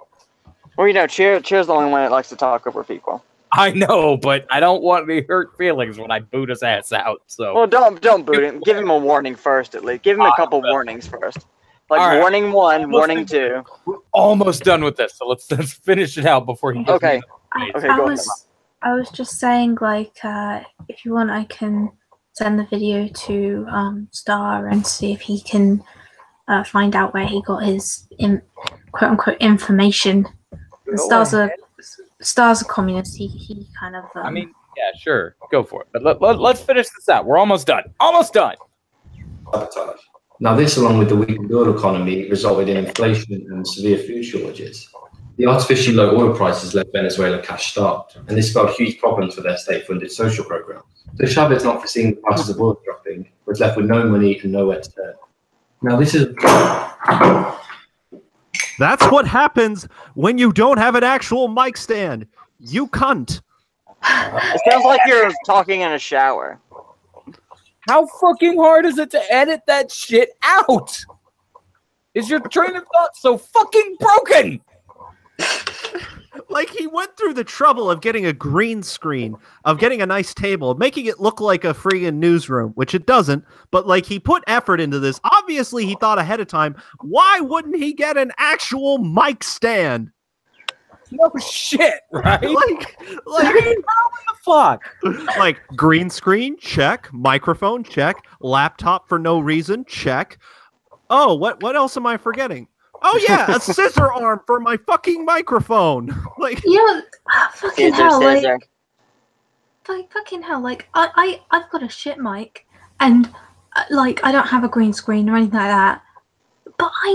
[SPEAKER 7] Well, you know, Chair's the only one that likes to talk over people.
[SPEAKER 2] I know, but I don't want any hurt feelings when I boot his ass out. So
[SPEAKER 7] Well, don't boot him. Give him a warning first, at least. Give him a couple warnings first. Like
[SPEAKER 2] All right.
[SPEAKER 7] warning 1, warning 2.
[SPEAKER 2] we're almost done with this. So let's finish it out before he. Gives
[SPEAKER 7] Okay.
[SPEAKER 2] me the
[SPEAKER 7] Okay,
[SPEAKER 3] I
[SPEAKER 7] go
[SPEAKER 3] was just saying, like, if you want, I can send the video to Star and see if he can find out where he got his quote unquote information. And Star's a communist. He kind of.
[SPEAKER 2] I mean, yeah, sure, go for it. But let's finish this out. We're almost done. Almost done.
[SPEAKER 5] Sabotage. Now, this, along with the weakened oil economy, resulted in inflation and severe food shortages. The artificially low oil prices left Venezuela cash-starved, and this spelled huge problems for their state-funded social programs. So Chavez, not foreseeing the prices of oil dropping, was left with no money and nowhere to turn. Now, this is...
[SPEAKER 4] That's what happens when you don't have an actual mic stand. You cunt.
[SPEAKER 7] It sounds like you're talking in a shower.
[SPEAKER 2] How fucking hard is it to edit that shit out? Is your train of thought so fucking broken?
[SPEAKER 4] Like, he went through the trouble of getting a green screen, of getting a nice table, of making it look like a friggin' newsroom, which it doesn't, but, like, he put effort into this. Obviously, he thought ahead of time, why wouldn't he get an actual mic stand?
[SPEAKER 2] No shit, right?
[SPEAKER 4] Like,
[SPEAKER 2] What the fuck?
[SPEAKER 4] like, green screen, check. Microphone, check. Laptop for no reason, check. Oh, what else am I forgetting? Oh yeah, a scissor arm for my fucking microphone. Like,
[SPEAKER 3] fucking hell, like fucking hell, like I've got a shit mic, and like I don't have a green screen or anything like that. But I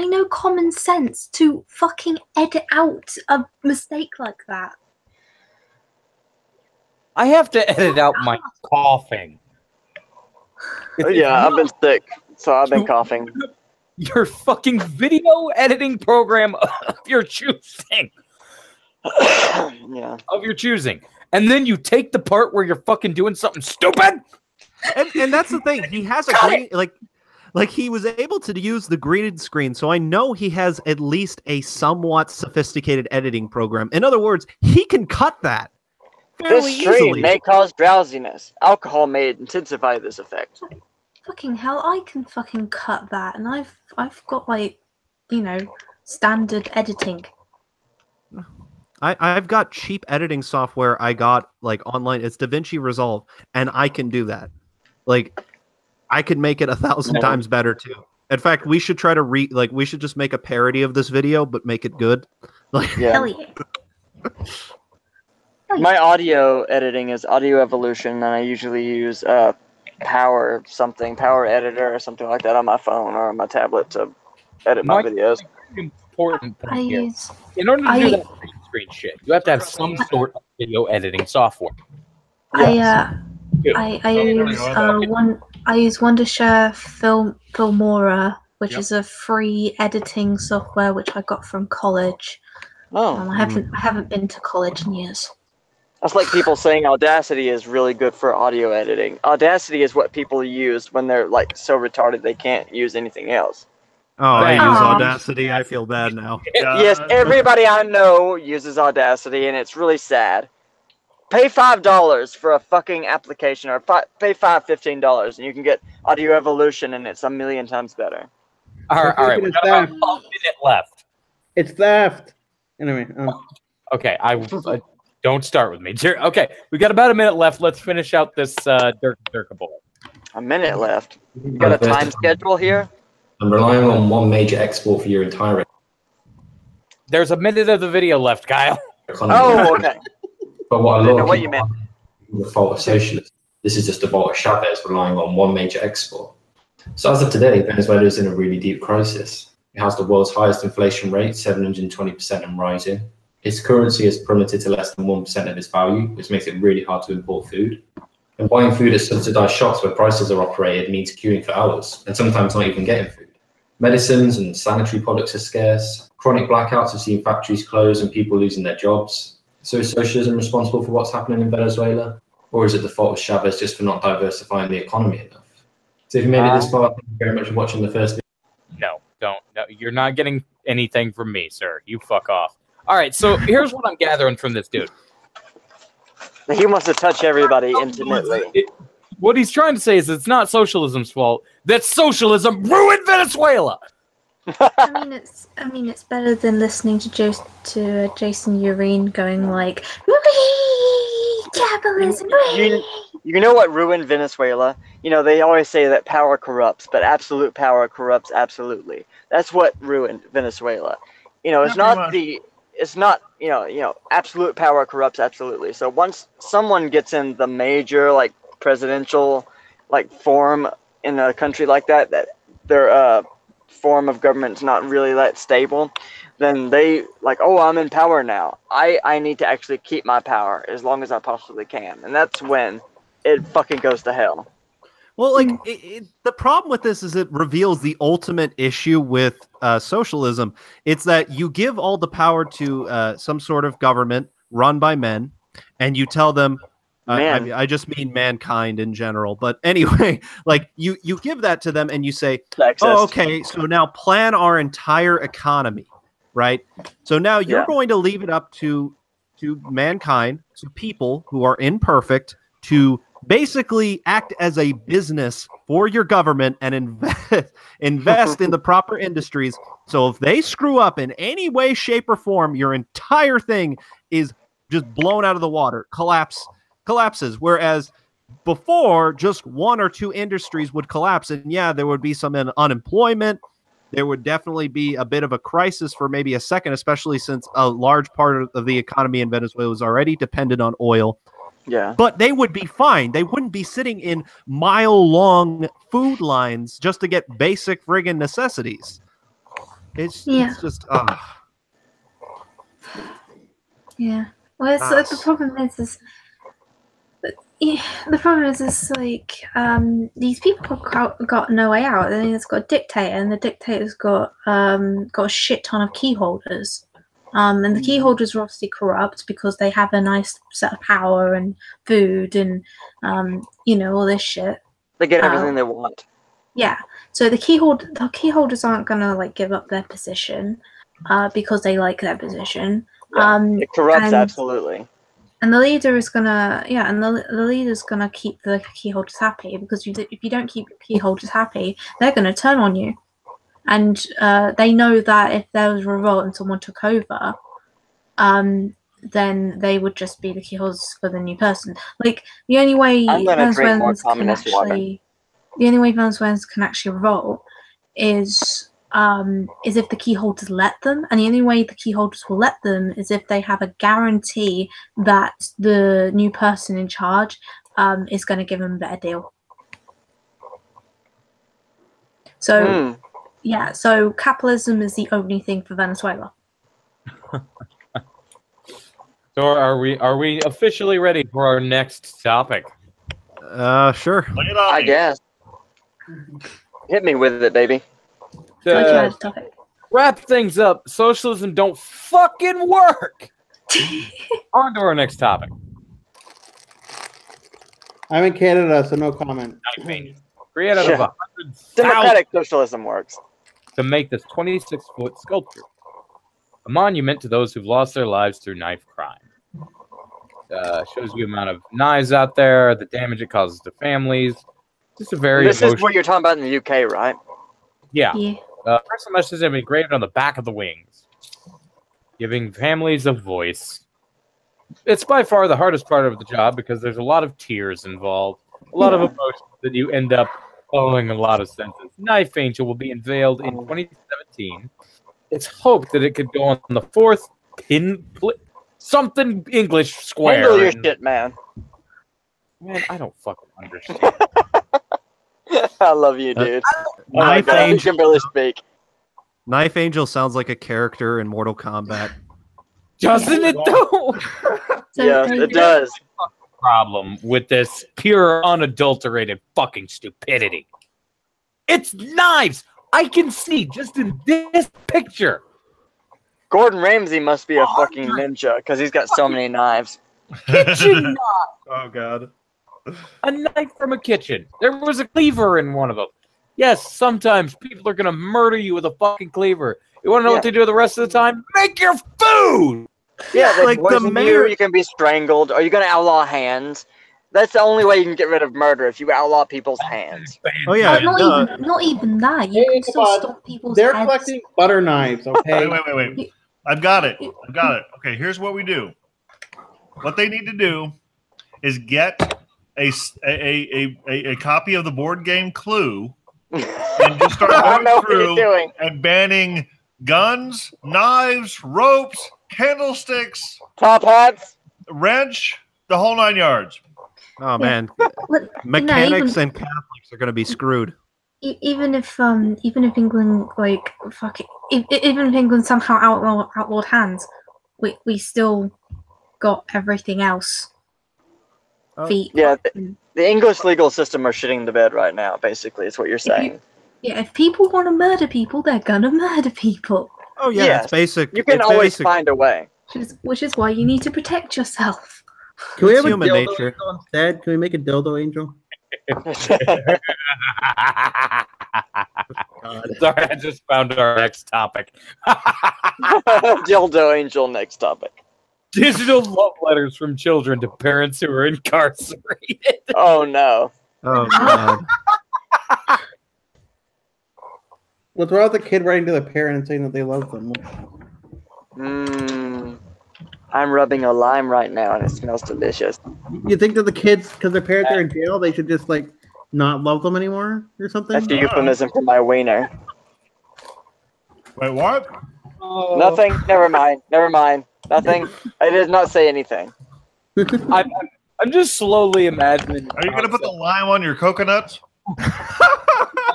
[SPEAKER 3] know common sense to fucking edit out a mistake like that.
[SPEAKER 2] I have to edit out my coughing.
[SPEAKER 7] Yeah, I've been sick, so I've been coughing.
[SPEAKER 2] Your fucking video editing program of your choosing.
[SPEAKER 7] Yeah.
[SPEAKER 2] Of your choosing. And then you take the part where you're fucking doing something stupid?
[SPEAKER 4] and that's the thing. He has a green, like he was able to use the green screen, so I know he has at least a somewhat sophisticated editing program. In other words, he can cut that fairly
[SPEAKER 7] This stream
[SPEAKER 4] easily.
[SPEAKER 7] may cause drowsiness. Alcohol may intensify this effect.
[SPEAKER 3] Fucking hell, I can fucking cut that, and I've got like, you know, standard editing.
[SPEAKER 4] I've got cheap editing software I got like online. It's DaVinci Resolve, and I can do that. Like, I could make it 1,000 times better too. In fact, we should try to we should just make a parody of this video, but make it good. Like,
[SPEAKER 3] Hell yeah.
[SPEAKER 7] My audio editing is Audio Evolution, and I usually use Power Editor or something like that on my phone or on my tablet to edit my videos.
[SPEAKER 2] Important point
[SPEAKER 3] I
[SPEAKER 2] here.
[SPEAKER 3] use
[SPEAKER 2] In order to do that green screen shit, you have to have some sort of video editing software.
[SPEAKER 3] I use Wondershare Filmora, which is a free editing software which I got from college.
[SPEAKER 7] Oh,
[SPEAKER 3] I haven't been to college in years.
[SPEAKER 7] that's like people saying Audacity is really good for audio editing. Audacity is what people use when they're like so retarded they can't use anything else.
[SPEAKER 4] oh, I use
[SPEAKER 3] Aw.
[SPEAKER 4] Audacity. I feel bad now.
[SPEAKER 7] Yes, everybody I know uses Audacity, and it's really sad. Pay $5 for a fucking application, or pay $15, and you can get Audio Evolution, and it's 1,000,000 times better.
[SPEAKER 2] All right, we
[SPEAKER 8] It's
[SPEAKER 2] got about
[SPEAKER 8] theft.
[SPEAKER 2] a minute left.
[SPEAKER 8] It's theft. Anyway,
[SPEAKER 2] Okay, don't start with me. Okay, we got about a minute left. Let's finish out this Durka Bowl.
[SPEAKER 7] A minute left. You got a time schedule here?
[SPEAKER 5] I'm relying on one major export for your entire
[SPEAKER 2] There's a minute of the video left, Kyle.
[SPEAKER 5] economy.
[SPEAKER 7] Oh, okay.
[SPEAKER 5] But what a
[SPEAKER 7] I
[SPEAKER 5] lot
[SPEAKER 7] didn't know
[SPEAKER 5] of
[SPEAKER 7] what you
[SPEAKER 5] people
[SPEAKER 7] meant.
[SPEAKER 5] are the fault of socialism. This is just the fault of Chavez relying on one major export. So as of today, Venezuela is in a really deep crisis. It has the world's highest inflation rate, 720% and rising. Its currency has plummeted to less than 1% of its value, which makes it really hard to import food. And buying food at subsidized shops where prices are operated means queuing for hours, and sometimes not even getting food. Medicines and sanitary products are scarce. Chronic blackouts have seen factories close and people losing their jobs. So is socialism responsible for what's happening in Venezuela? Or is it the fault of Chavez just for not diversifying the economy enough? So if you made it this far, thank you very much for watching the first video.
[SPEAKER 2] No, you're not getting anything from me, sir. You fuck off. All right, so here's what I'm gathering from this dude.
[SPEAKER 7] He wants to touch everybody intimately.
[SPEAKER 2] What he's trying to say is it's not socialism's fault that socialism ruined Venezuela.
[SPEAKER 3] I mean, it's better than listening to Jason Urine going like, "Whee! Capitalism!" whee!"
[SPEAKER 7] You know what ruined Venezuela? You know, they always say that power corrupts, but absolute power corrupts absolutely. That's what ruined Venezuela. You know, it's not absolute power corrupts absolutely. So once someone gets in the major like presidential like form in a country like that their form of government's not really that stable, then they like, oh, I'm in power now. I need to actually keep my power as long as I possibly can. And that's when it fucking goes to hell.
[SPEAKER 4] Well, like the problem with this is it reveals the ultimate issue with socialism. It's that you give all the power to some sort of government run by men, and you tell them, I just mean mankind in general. But anyway, like you give that to them, and you say, oh, okay, so now plan our entire economy, right? So now you're going to leave it up to mankind, to people who are imperfect, to basically act as a business for your government and invest in the proper industries. So if they screw up in any way, shape, or form, your entire thing is just blown out of the water, collapses. Whereas before, just one or two industries would collapse, and there would be some unemployment. There would definitely be a bit of a crisis for maybe a second, especially since a large part of the economy in Venezuela was already dependent on oil.
[SPEAKER 7] Yeah.
[SPEAKER 4] But they would be fine. They wouldn't be sitting in mile-long food lines just to get basic friggin' necessities. It's just...
[SPEAKER 3] Yeah. Well, the problem is like these people got no way out. Then it's got a dictator, and the dictator's got a shit ton of key holders. And the key holders are obviously corrupt because they have a nice set of power and food and all this shit.
[SPEAKER 7] They get everything they want.
[SPEAKER 3] Yeah. So the keyholders aren't gonna like give up their position, because they like their position.
[SPEAKER 7] It corrupts
[SPEAKER 3] and-
[SPEAKER 7] absolutely.
[SPEAKER 3] And the leader is gonna, and the leader's gonna keep the keyholders happy, because if you don't keep keyholders happy, they're gonna turn on you, and they know that if there was a revolt and someone took over, then they would just be the keyholders for the new person. Like the only way
[SPEAKER 7] I'm gonna drink more
[SPEAKER 3] Venezuelans can
[SPEAKER 7] communist water.
[SPEAKER 3] actually revolt is if the keyholders let them, and the only way the keyholders will let them is if they have a guarantee that the new person in charge is going to give them a better deal. So so capitalism is the only thing for Venezuela.
[SPEAKER 2] So are we officially ready for our next topic?
[SPEAKER 4] Sure.
[SPEAKER 6] Lay it on
[SPEAKER 7] I
[SPEAKER 6] me.
[SPEAKER 7] guess. Hit me with it, baby.
[SPEAKER 2] To wrap things up, socialism don't fucking work. On to our next topic.
[SPEAKER 8] I'm in Canada, so no comment.
[SPEAKER 2] Create out of 100,000
[SPEAKER 7] Democratic socialism works.
[SPEAKER 2] to make this 26-foot sculpture, a monument to those who've lost their lives through knife crime. Shows you the amount of knives out there, the damage it causes to families. Just a very
[SPEAKER 7] This is what you're talking about in the UK, right?
[SPEAKER 2] Yeah. Personal messages have been engraved on the back of the wings, giving families a voice. It's by far the hardest part of the job because there's a lot of tears involved, a lot of emotions that you end up following a lot of senses. Knife Angel will be unveiled in 2017. It's hoped that it could go on the 4th something English square.
[SPEAKER 7] Handle your shit, man.
[SPEAKER 2] Man, I don't fucking understand.
[SPEAKER 7] I love you, dude.
[SPEAKER 4] Knife
[SPEAKER 7] You
[SPEAKER 4] Angel.
[SPEAKER 7] can barely speak.
[SPEAKER 4] Knife Angel sounds like a character in Mortal Kombat.
[SPEAKER 2] Doesn't it though?
[SPEAKER 7] Yes, it does.
[SPEAKER 2] Problem with this pure, unadulterated fucking stupidity. It's knives. I can see just in this picture.
[SPEAKER 7] Gordon Ramsay must be a fucking ninja because he's got so many knives.
[SPEAKER 2] Kitchen knife.
[SPEAKER 4] Oh god.
[SPEAKER 2] A knife from a kitchen. There was a cleaver in one of them. Yes, sometimes people are gonna murder you with a fucking cleaver. You want to know what they do the rest of the time? Make your food.
[SPEAKER 7] Yeah,
[SPEAKER 4] like the
[SPEAKER 7] poison
[SPEAKER 4] mayor-
[SPEAKER 7] you can be strangled. Are you going to outlaw hands? That's the only way you can get rid of murder, if you outlaw people's hands.
[SPEAKER 4] Oh yeah.
[SPEAKER 3] Not even that. You can still stop people's
[SPEAKER 8] They're
[SPEAKER 3] heads.
[SPEAKER 8] collecting butter knives, okay?
[SPEAKER 6] Wait. I've got it. Okay, here's what we do. What they need to do is get a copy of the board game Clue and just start
[SPEAKER 7] I know
[SPEAKER 6] going
[SPEAKER 7] what you're doing.
[SPEAKER 6] through and banning guns, knives, ropes, candlesticks,
[SPEAKER 7] Top hats.
[SPEAKER 6] wrench, the whole 9 yards.
[SPEAKER 4] Oh man.
[SPEAKER 3] Look,
[SPEAKER 4] Mechanics and Catholics are going to be screwed.
[SPEAKER 3] even if England like even if England somehow outlawed hands, we still got everything else. Feet.
[SPEAKER 7] Yeah, the English legal system are shitting the bed right now, basically, is what you're saying.
[SPEAKER 3] If people want to murder people, they're gonna murder people.
[SPEAKER 4] Oh yeah,
[SPEAKER 7] Yes.
[SPEAKER 4] it's basic.
[SPEAKER 7] You can
[SPEAKER 4] it's
[SPEAKER 7] always
[SPEAKER 4] basic.
[SPEAKER 7] find a way.
[SPEAKER 3] Which is why you need to protect yourself.
[SPEAKER 8] Can we
[SPEAKER 4] It's
[SPEAKER 8] have a
[SPEAKER 4] human
[SPEAKER 8] dildo
[SPEAKER 4] nature.
[SPEAKER 8] angel instead? Can we make a dildo angel?
[SPEAKER 2] Sorry, I just found our next topic.
[SPEAKER 7] Dildo angel, next topic.
[SPEAKER 2] Digital love letters from children to parents who are incarcerated.
[SPEAKER 7] Oh no.
[SPEAKER 4] Oh god.
[SPEAKER 8] What's wrong with the kid writing to the parent and saying that they love them?
[SPEAKER 7] I'm rubbing a lime right now and it smells delicious.
[SPEAKER 8] You think that the kids, because their parents are in jail, they should just like not love them anymore or something?
[SPEAKER 7] That's a euphemism for my wiener.
[SPEAKER 6] Wait, what?
[SPEAKER 7] Nothing. Never mind. Nothing. I did not say anything.
[SPEAKER 2] I'm just slowly imagining.
[SPEAKER 6] Are you going to put the lime on your coconuts?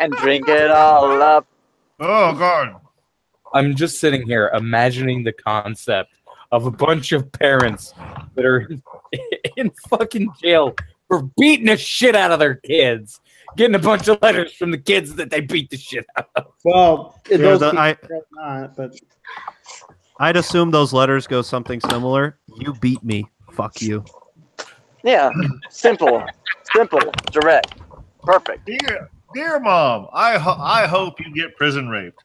[SPEAKER 7] And drink it all up.
[SPEAKER 6] Oh, God.
[SPEAKER 2] I'm just sitting here imagining the concept of a bunch of parents that are in fucking jail for beating the shit out of their kids, getting a bunch of letters from the kids that they beat the shit out of.
[SPEAKER 8] Well,
[SPEAKER 4] Yeah,
[SPEAKER 8] those
[SPEAKER 4] the-
[SPEAKER 8] kids
[SPEAKER 4] I-
[SPEAKER 8] are not, but
[SPEAKER 4] I'd assume those letters go something similar. You beat me. Fuck you.
[SPEAKER 7] Yeah. Simple. Direct. Perfect.
[SPEAKER 6] Dear Mom, I hope you get prison raped.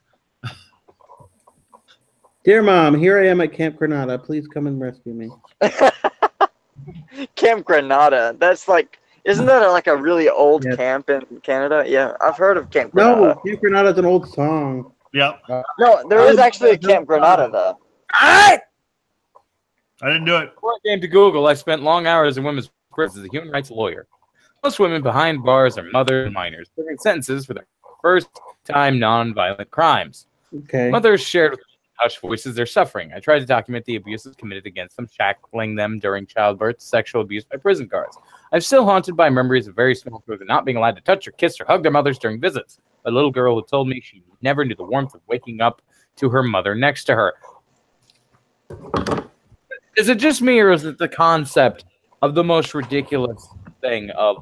[SPEAKER 8] Dear Mom, here I am at Camp Granada. Please come and rescue me.
[SPEAKER 7] Camp Granada. That's like, isn't that like a really old
[SPEAKER 8] Yes.
[SPEAKER 7] camp in Canada? Yeah, I've heard of Camp Granada.
[SPEAKER 8] No, Camp Granada's an old song.
[SPEAKER 6] Yep.
[SPEAKER 7] No, there is actually a Camp Granada though.
[SPEAKER 6] I didn't do it.
[SPEAKER 2] Before I came to Google, I spent long hours in women's prisons as a human rights lawyer. Most women behind bars are mothers and minors, serving sentences for their first-time non-violent crimes.
[SPEAKER 8] Okay.
[SPEAKER 2] Mothers shared with hushed voices their suffering. I tried to document the abuses committed against them, shackling them during childbirth, sexual abuse by prison guards. I'm still haunted by memories of very small children not being allowed to touch or kiss or hug their mothers during visits. A little girl who told me she never knew the warmth of waking up to her mother next to her. Is it just me, or is it the concept of the most ridiculous thing of,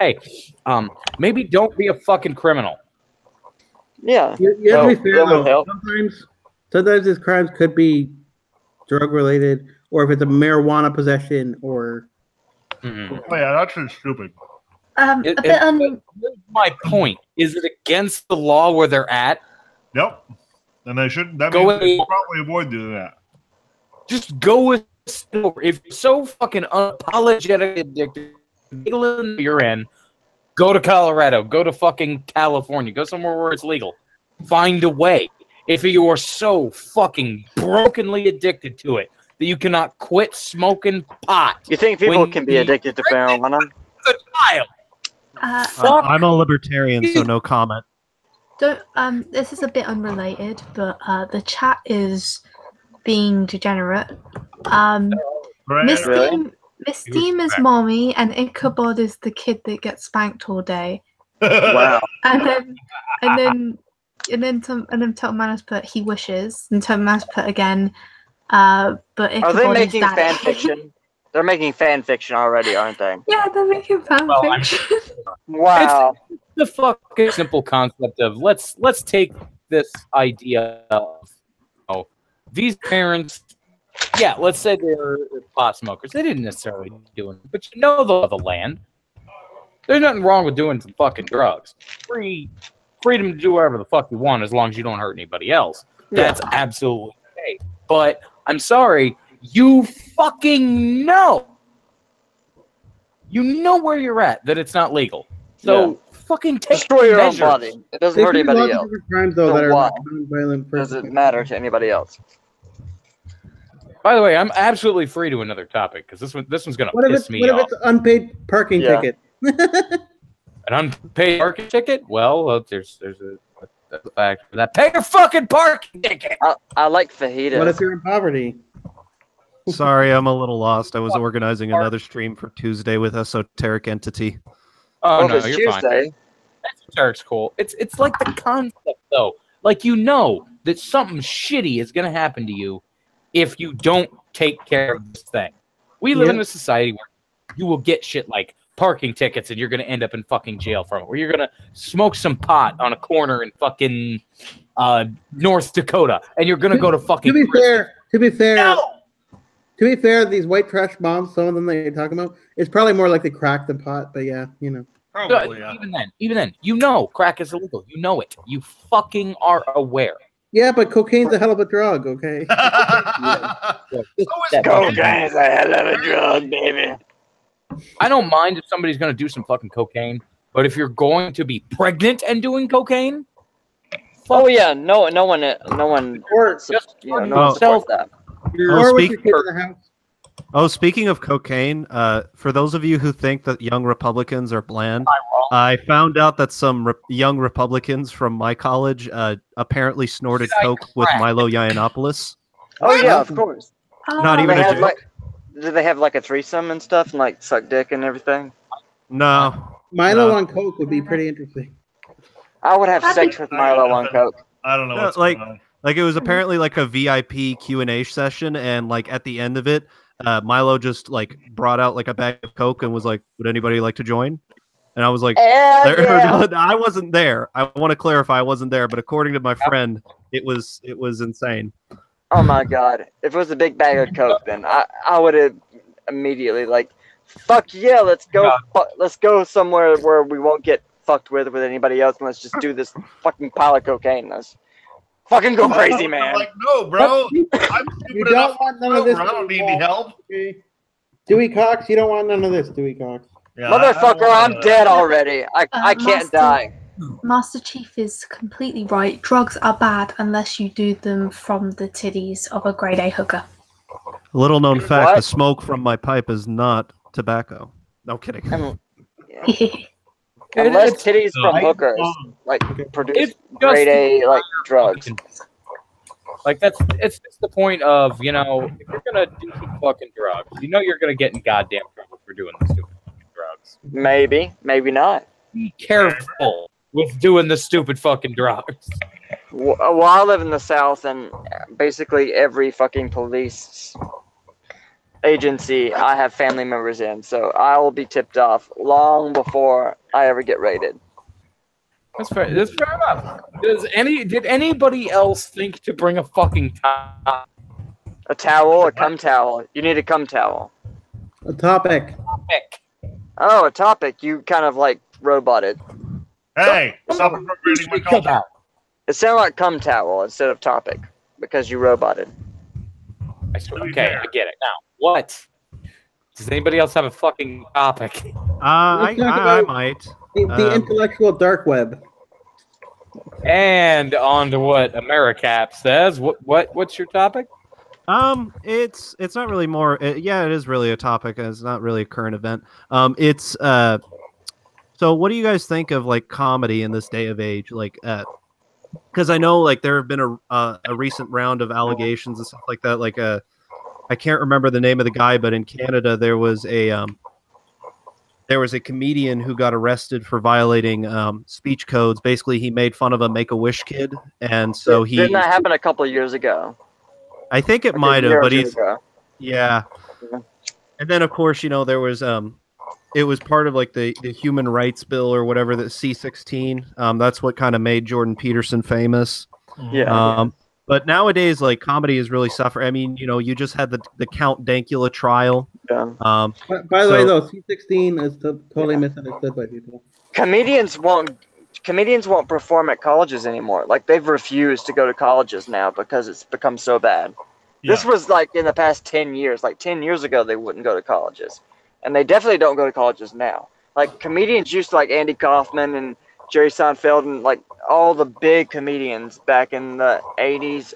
[SPEAKER 2] hey, maybe don't be a fucking criminal?
[SPEAKER 7] Yeah.
[SPEAKER 8] You have to be fair,
[SPEAKER 7] that would
[SPEAKER 8] though.
[SPEAKER 7] help.
[SPEAKER 8] Sometimes these crimes could be drug related, or if it's a marijuana possession, or
[SPEAKER 2] Mhm.
[SPEAKER 6] Oh, yeah, that's just stupid.
[SPEAKER 3] A bit
[SPEAKER 2] Here's my point. Is it against the law where they're at?
[SPEAKER 6] Nope. And they shouldn't. That
[SPEAKER 2] Go
[SPEAKER 6] means they
[SPEAKER 2] with-
[SPEAKER 6] should probably avoid doing that.
[SPEAKER 2] Just go with if you're so fucking unapologetic addicted you're in, go to Colorado, go to fucking California, go somewhere where it's legal. Find a way. If you are so fucking brokenly addicted to it that you cannot quit smoking pot,
[SPEAKER 7] You think people
[SPEAKER 2] When
[SPEAKER 7] can be
[SPEAKER 2] the-
[SPEAKER 7] addicted to marijuana?
[SPEAKER 2] the child. Fuck.
[SPEAKER 4] I'm a libertarian, so no comment.
[SPEAKER 3] Don't this is a bit unrelated, but the chat is being degenerate.
[SPEAKER 6] Right?
[SPEAKER 3] Miss
[SPEAKER 7] Really?
[SPEAKER 3] Deem, Miss Deem is mommy, and Ichabod is the kid that gets spanked all day.
[SPEAKER 7] Wow.
[SPEAKER 3] And then Totem Man has put he wishes, and Totem Man has put again. But
[SPEAKER 7] Are they
[SPEAKER 3] Ichabod is
[SPEAKER 7] making
[SPEAKER 3] daddy.
[SPEAKER 7] fan fiction? They're making fan fiction already, aren't they?
[SPEAKER 3] Yeah, they're making fan
[SPEAKER 2] Well, I'm-
[SPEAKER 3] fiction.
[SPEAKER 7] Wow.
[SPEAKER 2] The fucking simple concept of let's take this idea of these parents, yeah, let's say they're pot smokers. They didn't necessarily do it, but you know the law of the land. There's nothing wrong with doing some fucking drugs. Freedom to do whatever the fuck you want as long as you don't hurt anybody else. That's absolutely okay. But I'm sorry, you fucking know. You know where you're at, that it's not legal. So fucking take
[SPEAKER 7] Destroy your own
[SPEAKER 2] measures.
[SPEAKER 7] body. It doesn't
[SPEAKER 8] There
[SPEAKER 7] hurt
[SPEAKER 8] could be lots
[SPEAKER 7] anybody
[SPEAKER 8] of
[SPEAKER 7] else.
[SPEAKER 8] different crimes though
[SPEAKER 7] So
[SPEAKER 8] that are
[SPEAKER 7] why?
[SPEAKER 8] non-violent.
[SPEAKER 7] Does it matter to anybody else?
[SPEAKER 2] By the way, I'm absolutely free to another topic because this one's gonna
[SPEAKER 8] What if
[SPEAKER 2] piss
[SPEAKER 8] it's
[SPEAKER 2] me
[SPEAKER 8] what if
[SPEAKER 2] off.
[SPEAKER 8] it's unpaid parking
[SPEAKER 7] Yeah.
[SPEAKER 8] ticket?
[SPEAKER 2] An unpaid parking ticket? Well, there's a fact for that. Pay your fucking parking ticket.
[SPEAKER 7] I like
[SPEAKER 8] What
[SPEAKER 7] fajitas.
[SPEAKER 8] if you're in poverty?
[SPEAKER 4] Sorry, I'm a little lost. I was organizing another stream for Tuesday with Esoteric Entity.
[SPEAKER 2] Oh
[SPEAKER 7] Well,
[SPEAKER 2] no,
[SPEAKER 7] if it's
[SPEAKER 2] you're fine.
[SPEAKER 7] Tuesday.
[SPEAKER 2] Esoteric's cool. It's like the concept though. Like you know that something shitty is gonna happen to you if you don't take care of this thing. We live in a society where you will get shit like parking tickets and you're gonna end up in fucking jail from it. Where you're gonna smoke some pot on a corner in fucking North Dakota and you're gonna go to fucking
[SPEAKER 8] To be
[SPEAKER 2] prison.
[SPEAKER 8] fair, to be fair, these white trash bombs, some of them that you're talking about, it's probably more like they crack the pot. But yeah, you know.
[SPEAKER 6] Probably, yeah.
[SPEAKER 2] Even then, you know crack is illegal. You know it. You fucking are aware.
[SPEAKER 8] Yeah, but cocaine's a hell of a drug. Okay.
[SPEAKER 2] That
[SPEAKER 7] Cocaine is a hell of a drug, baby.
[SPEAKER 2] I don't mind if somebody's going to do some fucking cocaine, but if you're going to be pregnant and doing cocaine,
[SPEAKER 7] Oh yeah, no one,
[SPEAKER 8] Or
[SPEAKER 2] just
[SPEAKER 7] you know, no
[SPEAKER 4] Oh.
[SPEAKER 7] one supports that.
[SPEAKER 8] or with
[SPEAKER 4] speak
[SPEAKER 8] your kids in the house.
[SPEAKER 4] Oh, speaking of cocaine, for those of you who think that young Republicans are bland, I found out that some young Republicans from my college apparently snorted coke with Milo Yiannopoulos.
[SPEAKER 7] Oh yeah, of course.
[SPEAKER 4] Not
[SPEAKER 3] Oh,
[SPEAKER 4] even
[SPEAKER 7] They
[SPEAKER 4] a
[SPEAKER 7] have
[SPEAKER 4] joke.
[SPEAKER 7] like, do they have like a threesome and stuff, and like suck dick and everything?
[SPEAKER 4] No.
[SPEAKER 8] Milo
[SPEAKER 4] No.
[SPEAKER 8] on coke would be pretty interesting.
[SPEAKER 7] I would have
[SPEAKER 3] That'd
[SPEAKER 7] sex with Milo on coke.
[SPEAKER 6] I don't know
[SPEAKER 4] No,
[SPEAKER 6] what's
[SPEAKER 4] like-
[SPEAKER 6] going on.
[SPEAKER 4] Like it was apparently like a VIP Q&A session, and like at the end of it, Milo just like brought out like a bag of coke and was like, "Would anybody like to join?" And I was like,
[SPEAKER 7] Hell yeah.
[SPEAKER 4] I wasn't there. I want to clarify, I wasn't there, but according to my friend, it was insane.
[SPEAKER 7] Oh my god! If it was a big bag of coke, then I would have immediately like, fuck yeah, let's go, let's go somewhere where we won't get fucked with anybody else, and let's just do this fucking pile of cocaine. Let's fucking go crazy, man.
[SPEAKER 6] Like, no, bro. I'm
[SPEAKER 8] You
[SPEAKER 6] stupid
[SPEAKER 8] don't
[SPEAKER 6] enough.
[SPEAKER 8] want none
[SPEAKER 6] No,
[SPEAKER 8] of this.
[SPEAKER 6] bro, I don't need any help.
[SPEAKER 8] Okay. Dewey Cox, you don't want none of this, Dewey Cox.
[SPEAKER 6] Yeah, I don't
[SPEAKER 7] Motherfucker,
[SPEAKER 6] want
[SPEAKER 7] I'm dead already. I can't
[SPEAKER 3] Master-
[SPEAKER 7] die.
[SPEAKER 3] Master Chief is completely right. Drugs are bad unless you do them from the titties of a grade A hooker.
[SPEAKER 4] Little known fact:
[SPEAKER 7] What?
[SPEAKER 4] the smoke from my pipe is not tobacco. No kidding.
[SPEAKER 7] And- Unless titties from hookers like produce
[SPEAKER 2] It's
[SPEAKER 7] grade
[SPEAKER 2] just-
[SPEAKER 7] A like drugs.
[SPEAKER 2] Like it's the point of, you know, if you're gonna do some fucking drugs, you know you're gonna get in goddamn trouble for doing the stupid fucking drugs.
[SPEAKER 7] Maybe, maybe not.
[SPEAKER 2] Be careful with doing the stupid fucking drugs.
[SPEAKER 7] Well, I live in the South, and basically every fucking police agency I have family members in, so I will be tipped off long before I ever get raided.
[SPEAKER 2] That's fair. That's fair enough. Did anybody else think to bring a fucking topic?
[SPEAKER 7] A towel, a cum towel. You need a cum towel.
[SPEAKER 8] A topic.
[SPEAKER 7] Oh, a topic. You kind of like roboted.
[SPEAKER 6] Hey, stop appropriating my
[SPEAKER 2] Come
[SPEAKER 6] culture.
[SPEAKER 2] out.
[SPEAKER 7] It sounded like cum towel instead of topic because you roboted.
[SPEAKER 2] I swear. Okay, I get it now. What? Does anybody else have a fucking topic?
[SPEAKER 4] I might.
[SPEAKER 8] The intellectual dark web.
[SPEAKER 2] And on to what AmeriCap says. What's your topic?
[SPEAKER 4] It's not really more. Yeah, it is really a topic. And it's not really a current event. It's So, what do you guys think of like comedy in this day of age? Like, because I know like there have been a recent round of allegations and stuff like that. Like, I can't remember the name of the guy, but in Canada there was a comedian who got arrested for violating speech codes. Basically, he made fun of a Make-A-Wish kid, and so he.
[SPEAKER 7] Didn't that happen a couple of years ago?
[SPEAKER 4] I think it
[SPEAKER 7] Like a
[SPEAKER 4] might
[SPEAKER 7] year
[SPEAKER 4] have,
[SPEAKER 7] or
[SPEAKER 4] but
[SPEAKER 7] two
[SPEAKER 4] he's
[SPEAKER 7] ago.
[SPEAKER 4] yeah.
[SPEAKER 7] Yeah.
[SPEAKER 4] And then of course, you know, there was it was part of like the human rights bill or whatever, that C-16. That's what kind of made Jordan Peterson famous.
[SPEAKER 7] Yeah.
[SPEAKER 4] But nowadays, like comedy is really suffering. I mean, you know, you just had the Count Dankula trial.
[SPEAKER 7] Yeah.
[SPEAKER 8] By the way, though, C-16 is totally misunderstood by people.
[SPEAKER 7] Comedians won't perform at colleges anymore. Like they've refused to go to colleges now because it's become so bad. This was like in the past 10 years. Like 10 years ago, they wouldn't go to colleges, and they definitely don't go to colleges now. Like comedians used to, like Andy Kaufman and Jerry Seinfeld and like all the big comedians back in the 80s,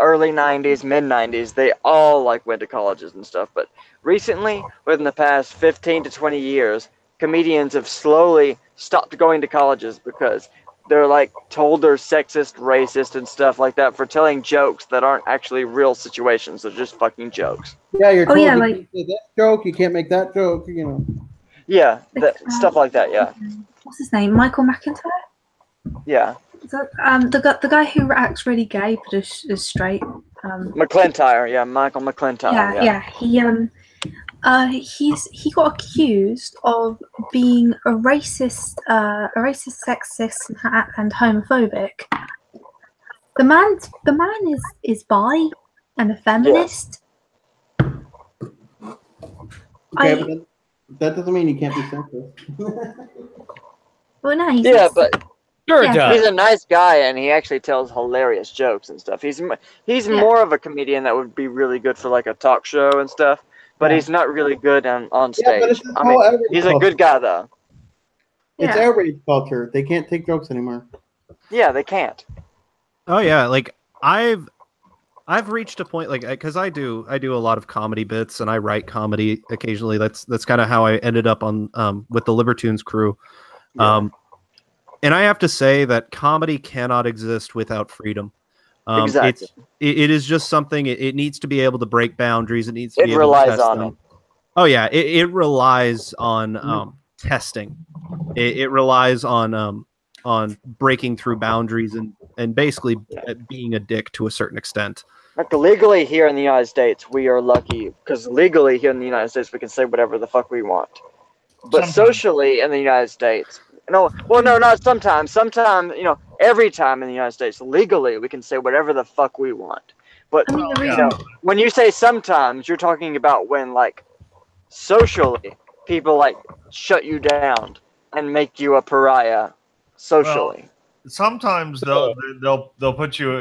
[SPEAKER 7] early 90s, mid 90s, they all like went to colleges and stuff. But recently, within the past 15 to 20 years, comedians have slowly stopped going to colleges because they're like told they're sexist, racist, and stuff like that for telling jokes that aren't actually real situations. They're just fucking jokes.
[SPEAKER 8] Yeah, you're told
[SPEAKER 3] yeah,
[SPEAKER 8] you
[SPEAKER 3] like-
[SPEAKER 8] can't say that joke, you can't make that joke, you know.
[SPEAKER 7] Yeah, stuff like that. Yeah,
[SPEAKER 3] What's his name? Michael McIntyre?
[SPEAKER 7] yeah.
[SPEAKER 3] Is that, the guy who acts really gay but is straight.
[SPEAKER 7] McClintyre. Yeah, Michael McClintyre.
[SPEAKER 3] Yeah. He got accused of being a racist, sexist, and homophobic. The man is bi and a feminist.
[SPEAKER 8] Okay, but that doesn't mean you can't be sexist.
[SPEAKER 3] Well, no, he's
[SPEAKER 7] Yeah,
[SPEAKER 3] not-
[SPEAKER 7] but
[SPEAKER 2] Sure it
[SPEAKER 3] Yeah.
[SPEAKER 2] does.
[SPEAKER 7] he's a nice guy, and he actually tells hilarious jokes and stuff. He's more of a comedian that would be really good for like a talk show and stuff. But
[SPEAKER 8] Yeah.
[SPEAKER 7] he's not really good on
[SPEAKER 8] Yeah,
[SPEAKER 7] stage.
[SPEAKER 8] but it's this
[SPEAKER 7] I
[SPEAKER 8] whole
[SPEAKER 7] mean,
[SPEAKER 8] outrage
[SPEAKER 7] he's a
[SPEAKER 8] culture.
[SPEAKER 7] good guy though.
[SPEAKER 8] It's
[SPEAKER 3] Yeah.
[SPEAKER 8] outrage culture. They can't take jokes anymore.
[SPEAKER 7] Yeah, they can't.
[SPEAKER 4] Oh yeah, like I've reached a point, like, because I do a lot of comedy bits and I write comedy occasionally. That's kind of how I ended up on with the Libertoons crew. And I have to say that comedy cannot exist without freedom.
[SPEAKER 7] Exactly.
[SPEAKER 4] It is just something. It needs to be able to break boundaries. It needs to
[SPEAKER 7] It
[SPEAKER 4] be able
[SPEAKER 7] relies
[SPEAKER 4] to test
[SPEAKER 7] on
[SPEAKER 4] them.
[SPEAKER 7] it.
[SPEAKER 4] Oh yeah, it relies on testing. It relies on breaking through boundaries and basically being a dick to a certain extent.
[SPEAKER 7] Like legally here in the United States, we are lucky because legally here in the United States, we can say whatever the fuck we want. But
[SPEAKER 6] Sometimes.
[SPEAKER 7] socially in the United States, no, not sometimes. Sometimes, every time in the United States, legally we can say whatever the fuck we want. But
[SPEAKER 3] I mean, the
[SPEAKER 6] yeah.
[SPEAKER 3] reason
[SPEAKER 7] when you say sometimes, you're talking about when like socially people like shut you down and make you a pariah socially.
[SPEAKER 6] Sometimes they'll put you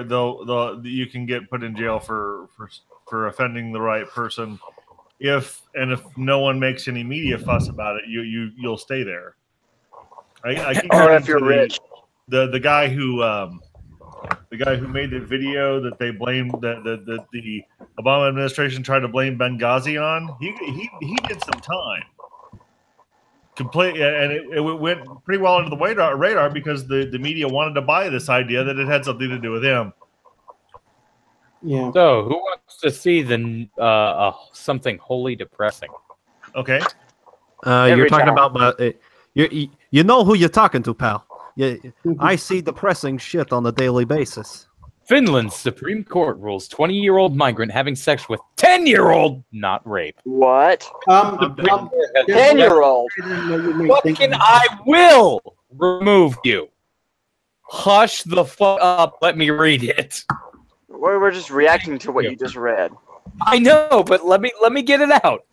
[SPEAKER 6] you can get put in jail for offending the right person if no one makes any media fuss about it. You'll stay there. I keep
[SPEAKER 7] Or
[SPEAKER 6] running
[SPEAKER 7] if you're
[SPEAKER 6] to
[SPEAKER 7] rich.
[SPEAKER 6] the guy who made the video that they blamed that the Obama administration tried to blame Benghazi on. He did some time. Complete, and it went pretty well under the radar because the media wanted to buy this idea that it had something to do with him.
[SPEAKER 8] Yeah.
[SPEAKER 2] So, who wants to see the something wholly depressing?
[SPEAKER 6] Okay.
[SPEAKER 4] You're talking
[SPEAKER 7] time.
[SPEAKER 4] about you know who you're talking to, pal. Yeah, I see depressing shit on a daily basis.
[SPEAKER 2] Finland's Supreme Court rules 20-year-old migrant having sex with 10-year-old not rape.
[SPEAKER 7] What? 10-year-old.
[SPEAKER 2] Fucking I will remove you. Hush the fuck up. Let me read it.
[SPEAKER 7] We're just reacting to what you just read.
[SPEAKER 2] I know, but let me get it out.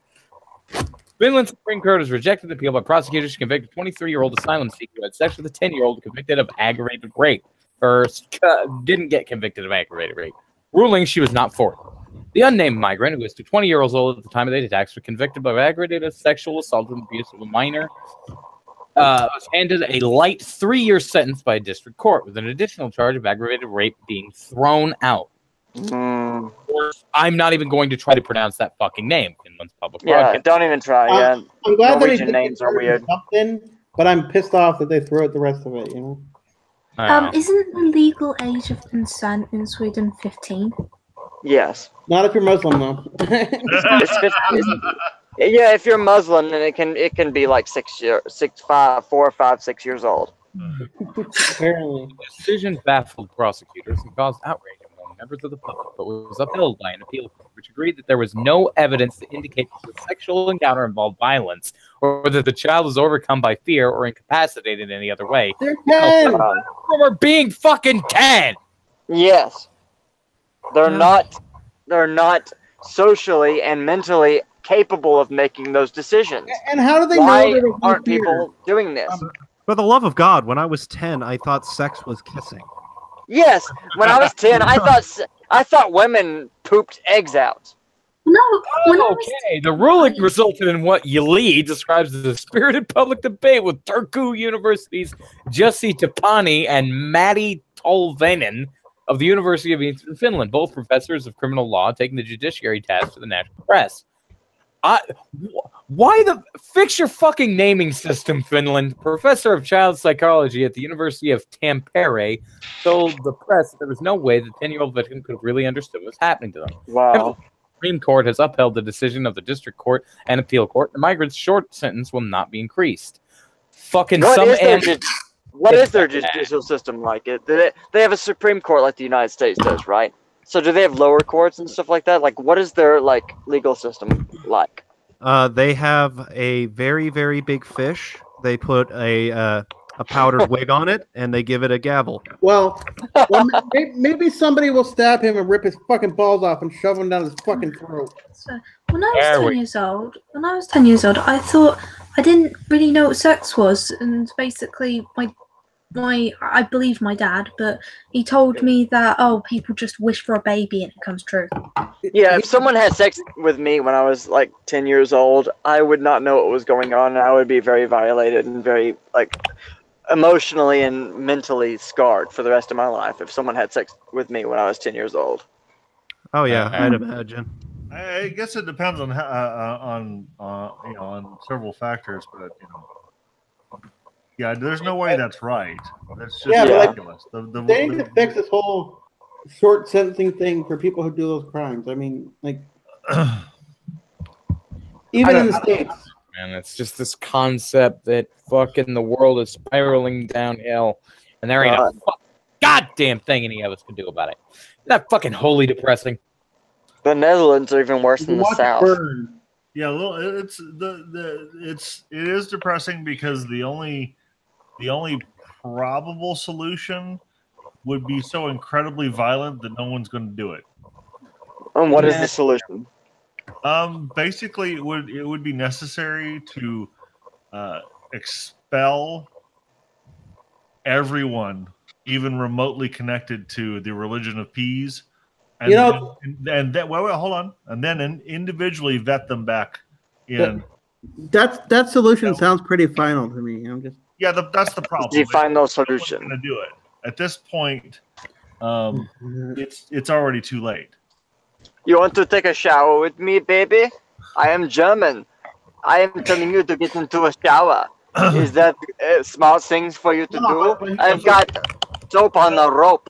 [SPEAKER 2] Finland's Supreme Court has rejected the appeal by prosecutors to convict a 23-year-old asylum seeker who had sex with a 10-year-old convicted of aggravated rape. Didn't get convicted of aggravated rape, ruling she was not for it. The unnamed migrant, who was 20 years old at the time of the attacks, was convicted of aggravated sexual assault and abuse of a minor. Was handed a light 3-year sentence by a district court, with an additional charge of aggravated rape being thrown out. I'm not even going to try to pronounce that fucking name. Finland's public
[SPEAKER 7] Yeah,
[SPEAKER 2] broadcast.
[SPEAKER 7] don't even try. Yeah,
[SPEAKER 8] I'm glad
[SPEAKER 7] Norwegian
[SPEAKER 8] that
[SPEAKER 7] names are weird.
[SPEAKER 8] Something, but I'm pissed off that they threw out the rest of it. You know.
[SPEAKER 2] I don't know.
[SPEAKER 3] Isn't the legal age of consent in Sweden 15?
[SPEAKER 7] Yes.
[SPEAKER 8] Not if you're Muslim though.
[SPEAKER 7] Yeah, if you're Muslim, then it can be like 4 or 5, 6 years old.
[SPEAKER 8] Apparently.
[SPEAKER 2] The decision baffled prosecutors and caused outrage among members of the public, but was upheld by an appeal court, which agreed that there was no evidence to indicate that the sexual encounter involved violence, or that the child was overcome by fear or incapacitated in any other way.
[SPEAKER 8] They're 10.
[SPEAKER 2] From being fucking 10.
[SPEAKER 7] Yes. They're not socially and mentally capable of making those decisions.
[SPEAKER 8] And how do they
[SPEAKER 7] Why
[SPEAKER 8] know that
[SPEAKER 7] aren't people doing this?
[SPEAKER 4] For the love of God, when I was 10, I thought sex was kissing.
[SPEAKER 7] Yes, when I was 10, I thought women pooped eggs out.
[SPEAKER 3] No, when I was
[SPEAKER 2] Okay, the ruling resulted in what Yali describes as a spirited public debate with Turku University's Jussi Tapani and Matti Tolvanen of the University of Eastern Finland, both professors of criminal law, taking the judiciary task to the national press. Fix your fucking naming system, Finland? Professor of child psychology at the University of Tampere told the press that there was no way the 10-year-old victim could have really understood what was happening to them.
[SPEAKER 7] Wow.
[SPEAKER 2] The Supreme Court has upheld the decision of the district court and appeal court. The migrant's short sentence will not be increased. Fucking
[SPEAKER 7] What is their judicial system like? They have a Supreme Court like the United States does, right? So do they have lower courts and stuff like that? Like, what is their legal system like?
[SPEAKER 4] They have a very, very big fish. They put a powdered wig on it, and they give it a gavel.
[SPEAKER 8] Well, maybe somebody will stab him and rip his fucking balls off and shove them down his fucking throat.
[SPEAKER 3] So, when I was 10 years old, I thought I didn't really know what sex was, and basically I believe my dad, but he told me that people just wish for a baby and it comes true.
[SPEAKER 7] Yeah, if someone had sex with me when I was 10 years old, I would not know what was going on, and I would be very violated and very emotionally and mentally scarred for the rest of my life if someone had sex with me when I was 10 years old.
[SPEAKER 4] Oh yeah, I'd imagine.
[SPEAKER 6] I guess it depends on on several factors, but yeah, there's no way that's right. That's just ridiculous.
[SPEAKER 8] They need to fix this whole short sentencing thing for people who do those crimes. I mean, even in the States.
[SPEAKER 2] Man, it's just this concept that fucking the world is spiraling downhill, and there ain't a goddamn thing any of us can do about it. Isn't that fucking wholly depressing?
[SPEAKER 7] The Netherlands are even worse than the South.
[SPEAKER 6] Yeah, well, it is depressing because the only probable solution would be so incredibly violent that no one's going to do it.
[SPEAKER 7] And what is the solution?
[SPEAKER 6] Basically, it would be necessary to expel everyone, even remotely connected to the religion of peas, and
[SPEAKER 8] You know-
[SPEAKER 6] then wait, hold on, and then individually vet them back in.
[SPEAKER 8] That solution sounds pretty final to me. I'm just
[SPEAKER 6] That's the problem.
[SPEAKER 7] Define no
[SPEAKER 6] No
[SPEAKER 7] solution.
[SPEAKER 6] one's gonna do it at this point. It's already too late.
[SPEAKER 7] You want to take a shower with me, baby? I am German. I am telling you to get into a shower. Is that smart things for you to do? I've got soap on the rope.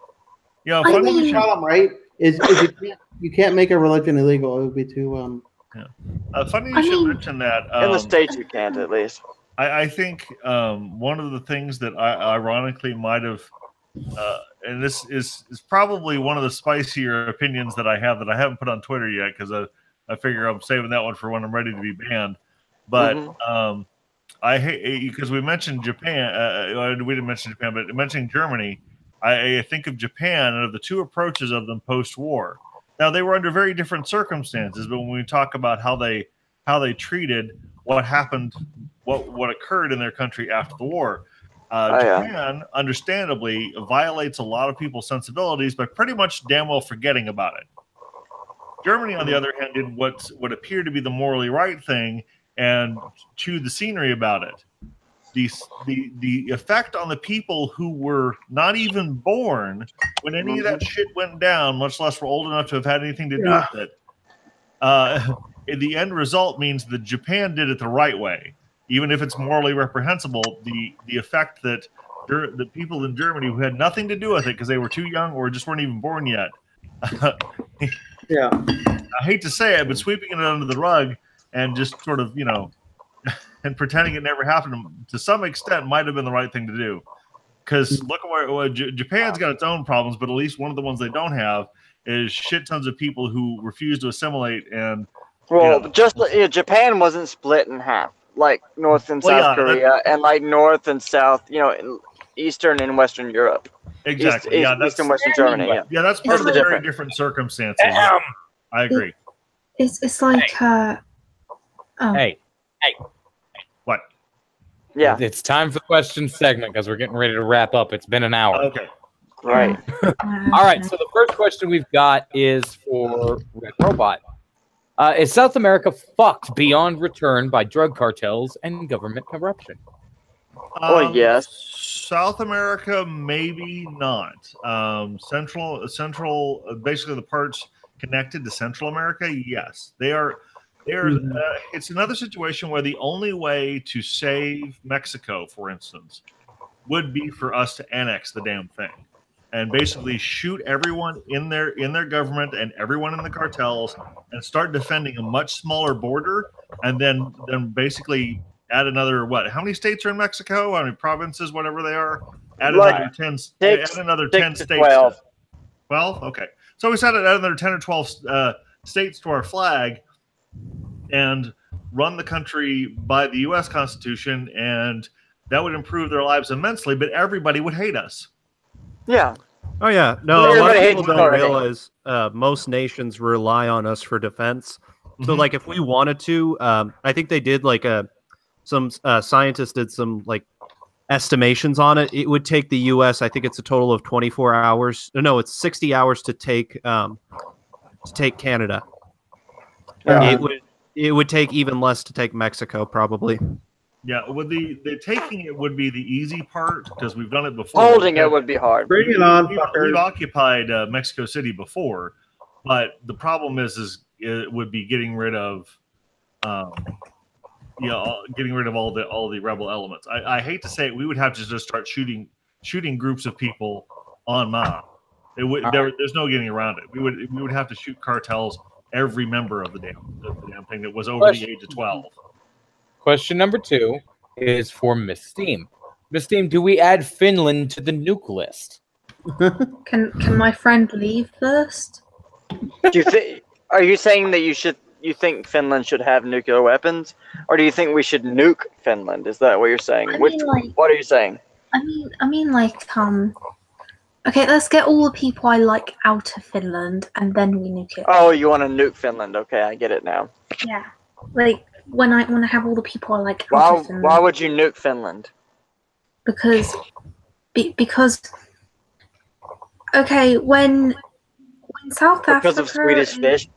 [SPEAKER 6] You know,
[SPEAKER 3] I
[SPEAKER 6] funny
[SPEAKER 3] mean-
[SPEAKER 6] you should-
[SPEAKER 8] problem, right? Is you can't make a religion illegal. It would be too
[SPEAKER 6] funny you
[SPEAKER 3] I
[SPEAKER 6] should
[SPEAKER 3] mean-
[SPEAKER 6] mention that.
[SPEAKER 7] In the States, you can't, at least.
[SPEAKER 6] I think one of the things that I ironically might have, and this is probably one of the spicier opinions that I haven't put on Twitter yet, because I figure I'm saving that one for when I'm ready to be banned. But I hate, because we mentioned Japan. We didn't mention Japan, but mentioning Germany, I think of Japan and of the two approaches of them post-war. Now, they were under very different circumstances, but when we talk about how they treated what happened, what occurred in their country after the war, Japan, understandably, violates a lot of people's sensibilities by pretty much damn well forgetting about it. Germany, on the other hand, did what appeared to be the morally right thing and chewed the scenery about it. The effect on the people who were not even born when any of that shit went down, much less were old enough to have had anything to do with it. The end result means that Japan did it the right way, even if it's morally reprehensible. The effect that the people in Germany who had nothing to do with it because they were too young or just weren't even born yet.
[SPEAKER 8] Yeah.
[SPEAKER 6] I hate to say it, but sweeping it under the rug and just sort of, and pretending it never happened to some extent might have been the right thing to do. Because look at where Japan's got its own problems, but at least one of the ones they don't have is shit tons of people who refuse to assimilate. And
[SPEAKER 7] Japan wasn't split in half, like North and South Korea, and like North and South, Eastern and Western Europe.
[SPEAKER 6] Exactly.
[SPEAKER 7] East and Western Germany. Yeah.
[SPEAKER 6] That's part of the very different circumstances. I agree.
[SPEAKER 3] It's like
[SPEAKER 2] Hey,
[SPEAKER 6] What?
[SPEAKER 7] Yeah.
[SPEAKER 2] it's time for the question segment because we're getting ready to wrap up. It's been an hour.
[SPEAKER 6] Okay.
[SPEAKER 7] Right.
[SPEAKER 2] All right, so the first question we've got is for Red Robot. Is South America fucked beyond return by drug cartels and government corruption?
[SPEAKER 7] Yes.
[SPEAKER 6] South America, maybe not. Central, basically the parts connected to Central America, yes, they are. It's another situation where the only way to save Mexico, for instance, would be for us to annex the damn thing and basically shoot everyone in their government and everyone in the cartels and start defending a much smaller border, and then basically add another how many states are in Mexico? How many provinces, whatever they are? Add another 10. Add another 10 states.
[SPEAKER 7] 12.
[SPEAKER 6] 12? Okay. So we said add another 10 or 12 states to our flag and run the country by the U.S. Constitution, and that would improve their lives immensely, but everybody would hate us.
[SPEAKER 7] Yeah.
[SPEAKER 4] Oh yeah, no. A lot of
[SPEAKER 7] Everybody
[SPEAKER 4] people
[SPEAKER 7] hates
[SPEAKER 4] don't
[SPEAKER 7] Florida.
[SPEAKER 4] realize most nations rely on us for defense. So,
[SPEAKER 6] Mhm.
[SPEAKER 4] like, if we wanted to, I think they did some scientists did some estimations on it. It would take the U.S. I think it's a total of 24 hours. No, it's 60 hours to take Canada.
[SPEAKER 7] Yeah.
[SPEAKER 4] It would take even less to take Mexico, probably.
[SPEAKER 6] Yeah, with the taking it would be the easy part because we've done it before.
[SPEAKER 7] Holding it would be hard.
[SPEAKER 8] Bring it on,
[SPEAKER 6] We've
[SPEAKER 8] fuckers.
[SPEAKER 6] occupied Mexico City before, but the problem is it would be getting rid of, getting rid of all the rebel elements. I hate to say it, we would have to just start shooting groups of people en masse. It would there's no getting around it. We would have to shoot cartels, every member of the damn thing that was over the age of 12.
[SPEAKER 2] Question number 2 is for Miss Steam. Miss Steam, do we add Finland to the nuke list?
[SPEAKER 3] Can my friend leave first?
[SPEAKER 7] Are you saying that you think Finland should have nuclear weapons, or do you think we should nuke Finland? Is that what you're saying? What are you saying?
[SPEAKER 3] I mean, okay, let's get all the people I like out of Finland, and then we nuke it.
[SPEAKER 7] Oh, you want to nuke Finland? Okay, I get it now.
[SPEAKER 3] Yeah, when I have all the people I like out of Finland.
[SPEAKER 7] Why would you nuke Finland?
[SPEAKER 3] because okay, when South Africa
[SPEAKER 7] Because of Swedish fish.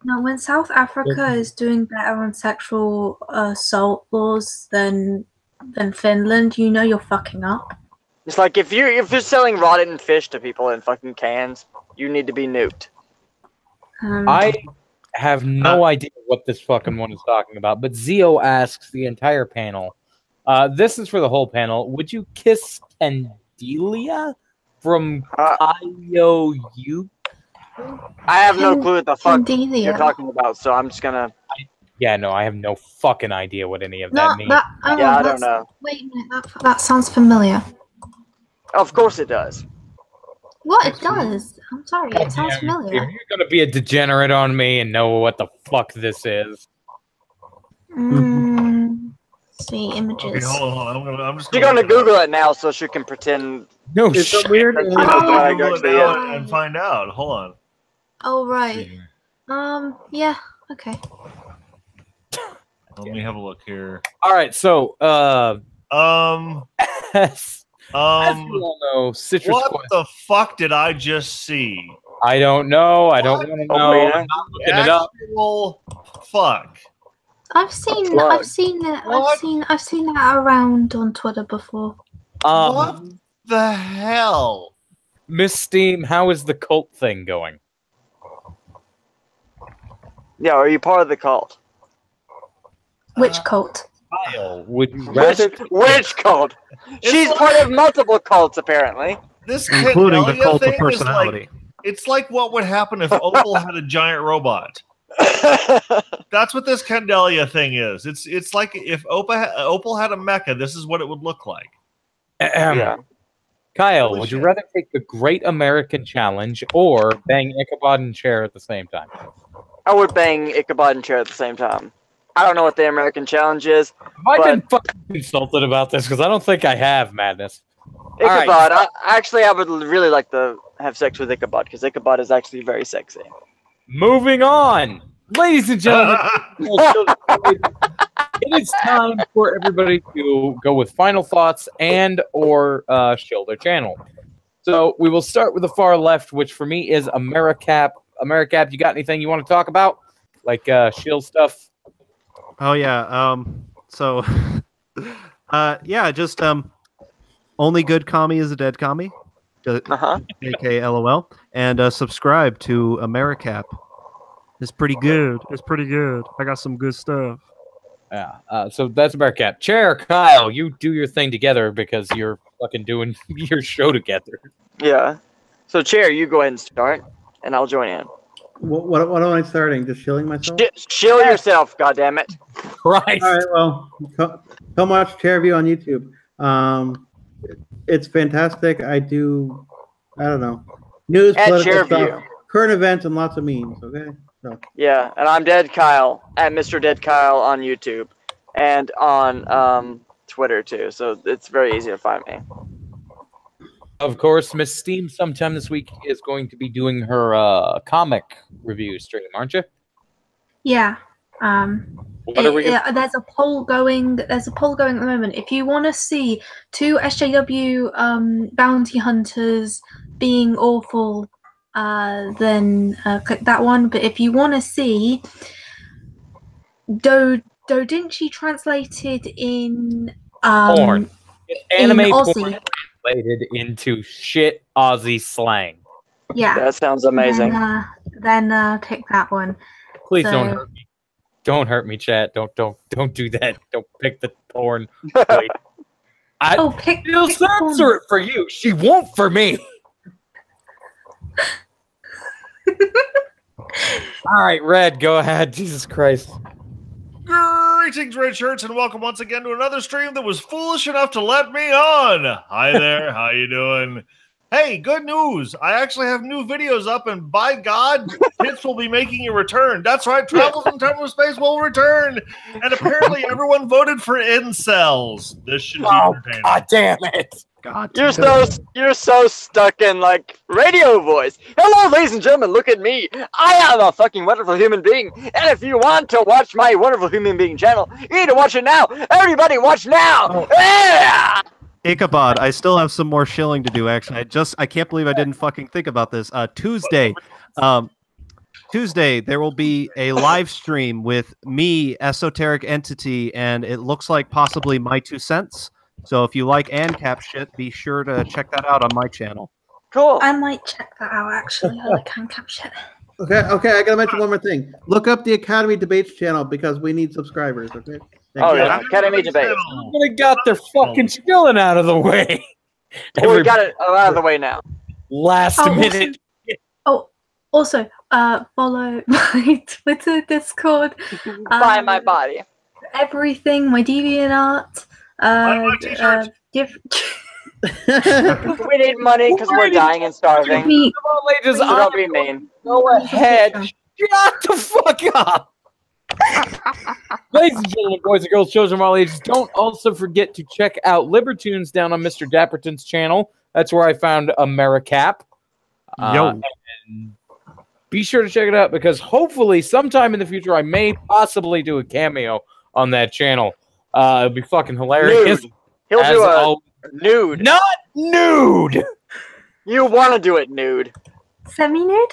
[SPEAKER 3] No, when South Africa is doing better on sexual assault laws than Finland, you know you're fucking up.
[SPEAKER 7] It's like if you're selling rotten fish to people in fucking cans, you need to be nuked.
[SPEAKER 2] I have no idea what this fucking one is talking about, but Zio asks the entire panel. This is for the whole panel. Would you kiss Candelia from IOU?
[SPEAKER 7] I have no clue what the fuck
[SPEAKER 3] Candelia.
[SPEAKER 7] you're talking about, so I'm just gonna.
[SPEAKER 2] Yeah, no, I have no fucking idea what any of that means.
[SPEAKER 7] Yeah, I don't know.
[SPEAKER 3] Wait a minute, that sounds familiar.
[SPEAKER 7] Of course it does.
[SPEAKER 3] What? It does. I'm sorry, it sounds
[SPEAKER 2] If
[SPEAKER 3] familiar.
[SPEAKER 2] you're gonna be a degenerate on me and know what the fuck this is.
[SPEAKER 3] See images.
[SPEAKER 6] Okay, hold on. I'm just
[SPEAKER 7] She's gonna Google it now so she can pretend.
[SPEAKER 2] No
[SPEAKER 8] It's
[SPEAKER 2] shit.
[SPEAKER 8] so weird.
[SPEAKER 7] Oh,
[SPEAKER 6] I'm
[SPEAKER 7] go
[SPEAKER 6] gonna
[SPEAKER 7] to
[SPEAKER 6] Google
[SPEAKER 7] the
[SPEAKER 6] it now and find out. Hold on.
[SPEAKER 3] Oh right. Yeah. Okay.
[SPEAKER 6] Let me have a look here.
[SPEAKER 2] All right, so as you
[SPEAKER 6] Um,
[SPEAKER 2] all know, Citrus
[SPEAKER 6] what
[SPEAKER 2] Quest.
[SPEAKER 6] the fuck did I just see?
[SPEAKER 2] I don't know. I don't
[SPEAKER 6] What?
[SPEAKER 2] want to know.
[SPEAKER 7] Ocarina?
[SPEAKER 2] I'm not looking it up.
[SPEAKER 6] Actual fuck.
[SPEAKER 3] I've seen
[SPEAKER 7] Plug.
[SPEAKER 3] that.
[SPEAKER 6] What?
[SPEAKER 3] I've seen that around on Twitter before.
[SPEAKER 6] What the hell?
[SPEAKER 2] Miss Steam, how is the cult thing going?
[SPEAKER 7] Yeah, are you part of the cult?
[SPEAKER 3] Which cult?
[SPEAKER 2] Kyle, would you rather?
[SPEAKER 7] Which cult? She's part of multiple cults, apparently.
[SPEAKER 6] This
[SPEAKER 4] Including the
[SPEAKER 6] Candelia
[SPEAKER 4] cult of
[SPEAKER 6] thing is
[SPEAKER 4] personality.
[SPEAKER 6] it's like what would happen if Opal had a giant robot. That's what this Candelia thing is. It's like if Opal had a mecha, this is what it would look like.
[SPEAKER 7] Yeah.
[SPEAKER 2] Kyle,
[SPEAKER 6] Holy
[SPEAKER 2] would you
[SPEAKER 6] shit.
[SPEAKER 2] rather take the Great American Challenge or bang Ichabod and Chair at the same time?
[SPEAKER 7] I would bang Ichabod and Chair at the same time. I don't know what the American challenge is.
[SPEAKER 2] Have I been fucking consulted about this? Because I don't think I have, Madness. All right.
[SPEAKER 7] Ichabod, I would really like to have sex with Ichabod because Ichabod is actually very sexy.
[SPEAKER 2] Moving on. Ladies and gentlemen, it is time for everybody to go with final thoughts and or shield their channel. So we will start with the far left, which for me is AmeriCap. AmeriCap, you got anything you want to talk about? Like shield stuff?
[SPEAKER 4] Oh yeah. So yeah, just only good commie is a dead commie. aka LOL. And subscribe to AmeriCap. It's pretty good. It's pretty good. I got some good stuff.
[SPEAKER 2] Yeah. So that's AmeriCap. Chair, Kyle, you do your thing together because you're fucking doing your show together.
[SPEAKER 7] Yeah. So, Chair, you go ahead and start, and I'll join in.
[SPEAKER 8] What am I starting? Just shilling myself?
[SPEAKER 7] Chill yourself, goddammit.
[SPEAKER 2] Christ.
[SPEAKER 8] All right, well, come watch Chairview on YouTube. It's fantastic. I don't know, news,
[SPEAKER 7] At
[SPEAKER 8] political
[SPEAKER 7] Chairview.
[SPEAKER 8] stuff, current events, and lots of memes. Okay, so
[SPEAKER 7] Yeah, and I'm Dead Kyle at Mr. Dead Kyle on YouTube and on Twitter too. So it's very easy to find me.
[SPEAKER 2] Of course, Miss Steam sometime this week is going to be doing her comic review stream, aren't you?
[SPEAKER 3] Yeah.
[SPEAKER 2] What are we gonna-
[SPEAKER 3] There's a poll going. There's a poll going at the moment. If you want to see two SJW bounty hunters being awful, then click that one. But if you want to see Dojinshi translated in
[SPEAKER 2] Porn. It's anime
[SPEAKER 3] in
[SPEAKER 2] porn
[SPEAKER 3] Aussie.
[SPEAKER 2] translated into shit Aussie slang.
[SPEAKER 3] Yeah.
[SPEAKER 7] That sounds amazing.
[SPEAKER 3] Then pick that one.
[SPEAKER 2] Please don't
[SPEAKER 3] So-
[SPEAKER 2] hurt me. Don't hurt me, chat. Don't do that. Don't pick the porn. Wait.
[SPEAKER 3] Oh, pick.
[SPEAKER 2] She'll
[SPEAKER 3] pick the porn.
[SPEAKER 2] censor it for you. She won't for me. All right, Red, go ahead. Jesus Christ.
[SPEAKER 6] Greetings, Red Shirts, and welcome once again to another stream that was foolish enough to let me on. Hi there, how you doing? Hey, good news. I actually have new videos up, and by God, Tits will be making a return. That's right, Travels in Time and Space will return. And apparently everyone voted for incels. This should be entertaining.
[SPEAKER 2] God damn it.
[SPEAKER 4] God.
[SPEAKER 7] You're so stuck in like radio voice. Hello, ladies and gentlemen, look at me. I am a fucking wonderful human being. And if you want to watch my wonderful human being channel, you need to watch it now. Everybody watch now.
[SPEAKER 2] Oh.
[SPEAKER 7] Yeah!
[SPEAKER 4] Ichabod, I still have some more shilling to do. Actually, I can't believe I didn't fucking think about this. Tuesday, there will be a live stream with me, Esoteric Entity, and it looks like possibly my 2 cents. So if you like ANCAP shit, be sure to check that out on my channel.
[SPEAKER 7] Cool.
[SPEAKER 3] I might check that out, actually. I like ANCAP shit.
[SPEAKER 8] Okay, I gotta mention one more thing. Look up the Academy Debates channel because we need subscribers, okay? Thank
[SPEAKER 7] Oh,
[SPEAKER 8] you.
[SPEAKER 7] yeah. Academy Debate.
[SPEAKER 2] They got their fucking shilling out of the way.
[SPEAKER 7] Well, we got it out of the way now.
[SPEAKER 2] Last
[SPEAKER 3] Oh,
[SPEAKER 2] minute.
[SPEAKER 3] Also, follow my Twitter, Discord.
[SPEAKER 7] Buy my body.
[SPEAKER 3] Everything, my DeviantArt.
[SPEAKER 6] my t-shirts.
[SPEAKER 7] We need money because we're dying and starving.
[SPEAKER 3] Me,
[SPEAKER 2] Ladies,
[SPEAKER 7] So don't be mean.
[SPEAKER 2] go ahead. Shut the fuck up. Ladies and gentlemen, boys and girls, children of all ages, don't also forget to check out Libertunes down on Mr. Dapperton's channel. That's where I found AmeriCap.
[SPEAKER 4] Yo.
[SPEAKER 2] And be sure to check it out because hopefully sometime in the future I may possibly do a cameo on that channel. It'd be fucking hilarious.
[SPEAKER 7] Nude. He'll
[SPEAKER 2] As
[SPEAKER 7] do a
[SPEAKER 2] al-
[SPEAKER 7] nude.
[SPEAKER 2] Not nude!
[SPEAKER 7] You want to do it nude.
[SPEAKER 3] semi-nude?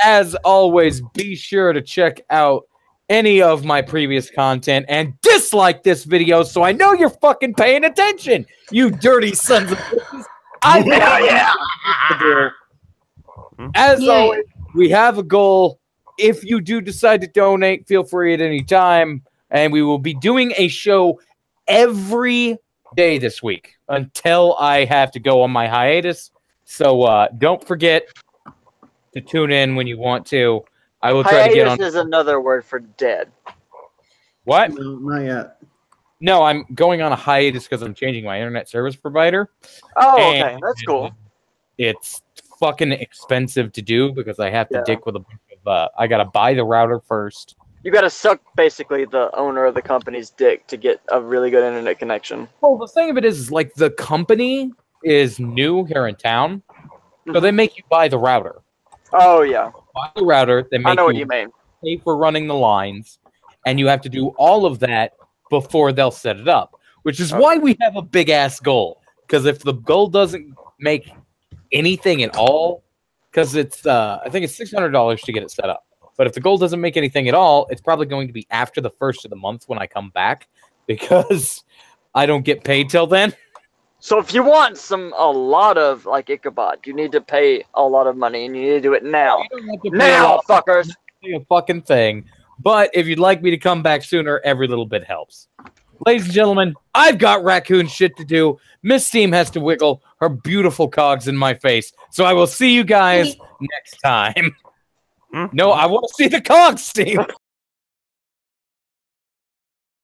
[SPEAKER 2] As always, be sure to check out any of my previous content and dislike this video so I know you're fucking paying attention, you dirty sons of bitches. I As
[SPEAKER 3] Yeah.
[SPEAKER 2] always, we have a goal. If you do decide to donate, feel free at any time, and we will be doing a show every day this week until I have to go on my hiatus. So don't forget to tune in when you want to. I will try to get
[SPEAKER 7] Hiatus
[SPEAKER 2] on.
[SPEAKER 7] is another word for dead.
[SPEAKER 2] What?
[SPEAKER 8] No, not yet.
[SPEAKER 2] No, I'm going on a hiatus because I'm changing my internet service provider.
[SPEAKER 7] Oh, okay.
[SPEAKER 2] And
[SPEAKER 7] That's cool.
[SPEAKER 2] It's fucking expensive to do because I have to
[SPEAKER 7] Yeah.
[SPEAKER 2] dick with a bunch of. I gotta buy the router first.
[SPEAKER 7] You got to suck basically the owner of the company's dick to get a really good internet connection.
[SPEAKER 2] Well, the thing of it is like the company is new here in town, so they make you buy the router.
[SPEAKER 7] Oh, yeah.
[SPEAKER 2] Buy the router, they
[SPEAKER 7] I
[SPEAKER 2] make
[SPEAKER 7] know what
[SPEAKER 2] you
[SPEAKER 7] you mean.
[SPEAKER 2] pay for running the lines, and you have to do all of that before they'll set it up. Which is why we have a big ass goal. Because if the goal doesn't make anything at all, because it's I think it's $600 to get it set up. But if the goal doesn't make anything at all, it's probably going to be after the first of the month when I come back because I don't get paid till then.
[SPEAKER 7] So if you want a lot of like Ichabod, you need to pay a lot of money and you need to do it now.
[SPEAKER 2] You don't have to pay a
[SPEAKER 7] Now,
[SPEAKER 2] lot
[SPEAKER 7] fuckers.
[SPEAKER 2] to do a fucking thing. But if you'd like me to come back sooner, every little bit helps. Ladies and gentlemen, I've got raccoon shit to do. Miss Steam has to wiggle her beautiful cogs in my face. So I will see you guys next time. No, I want to see the cogs, Steam.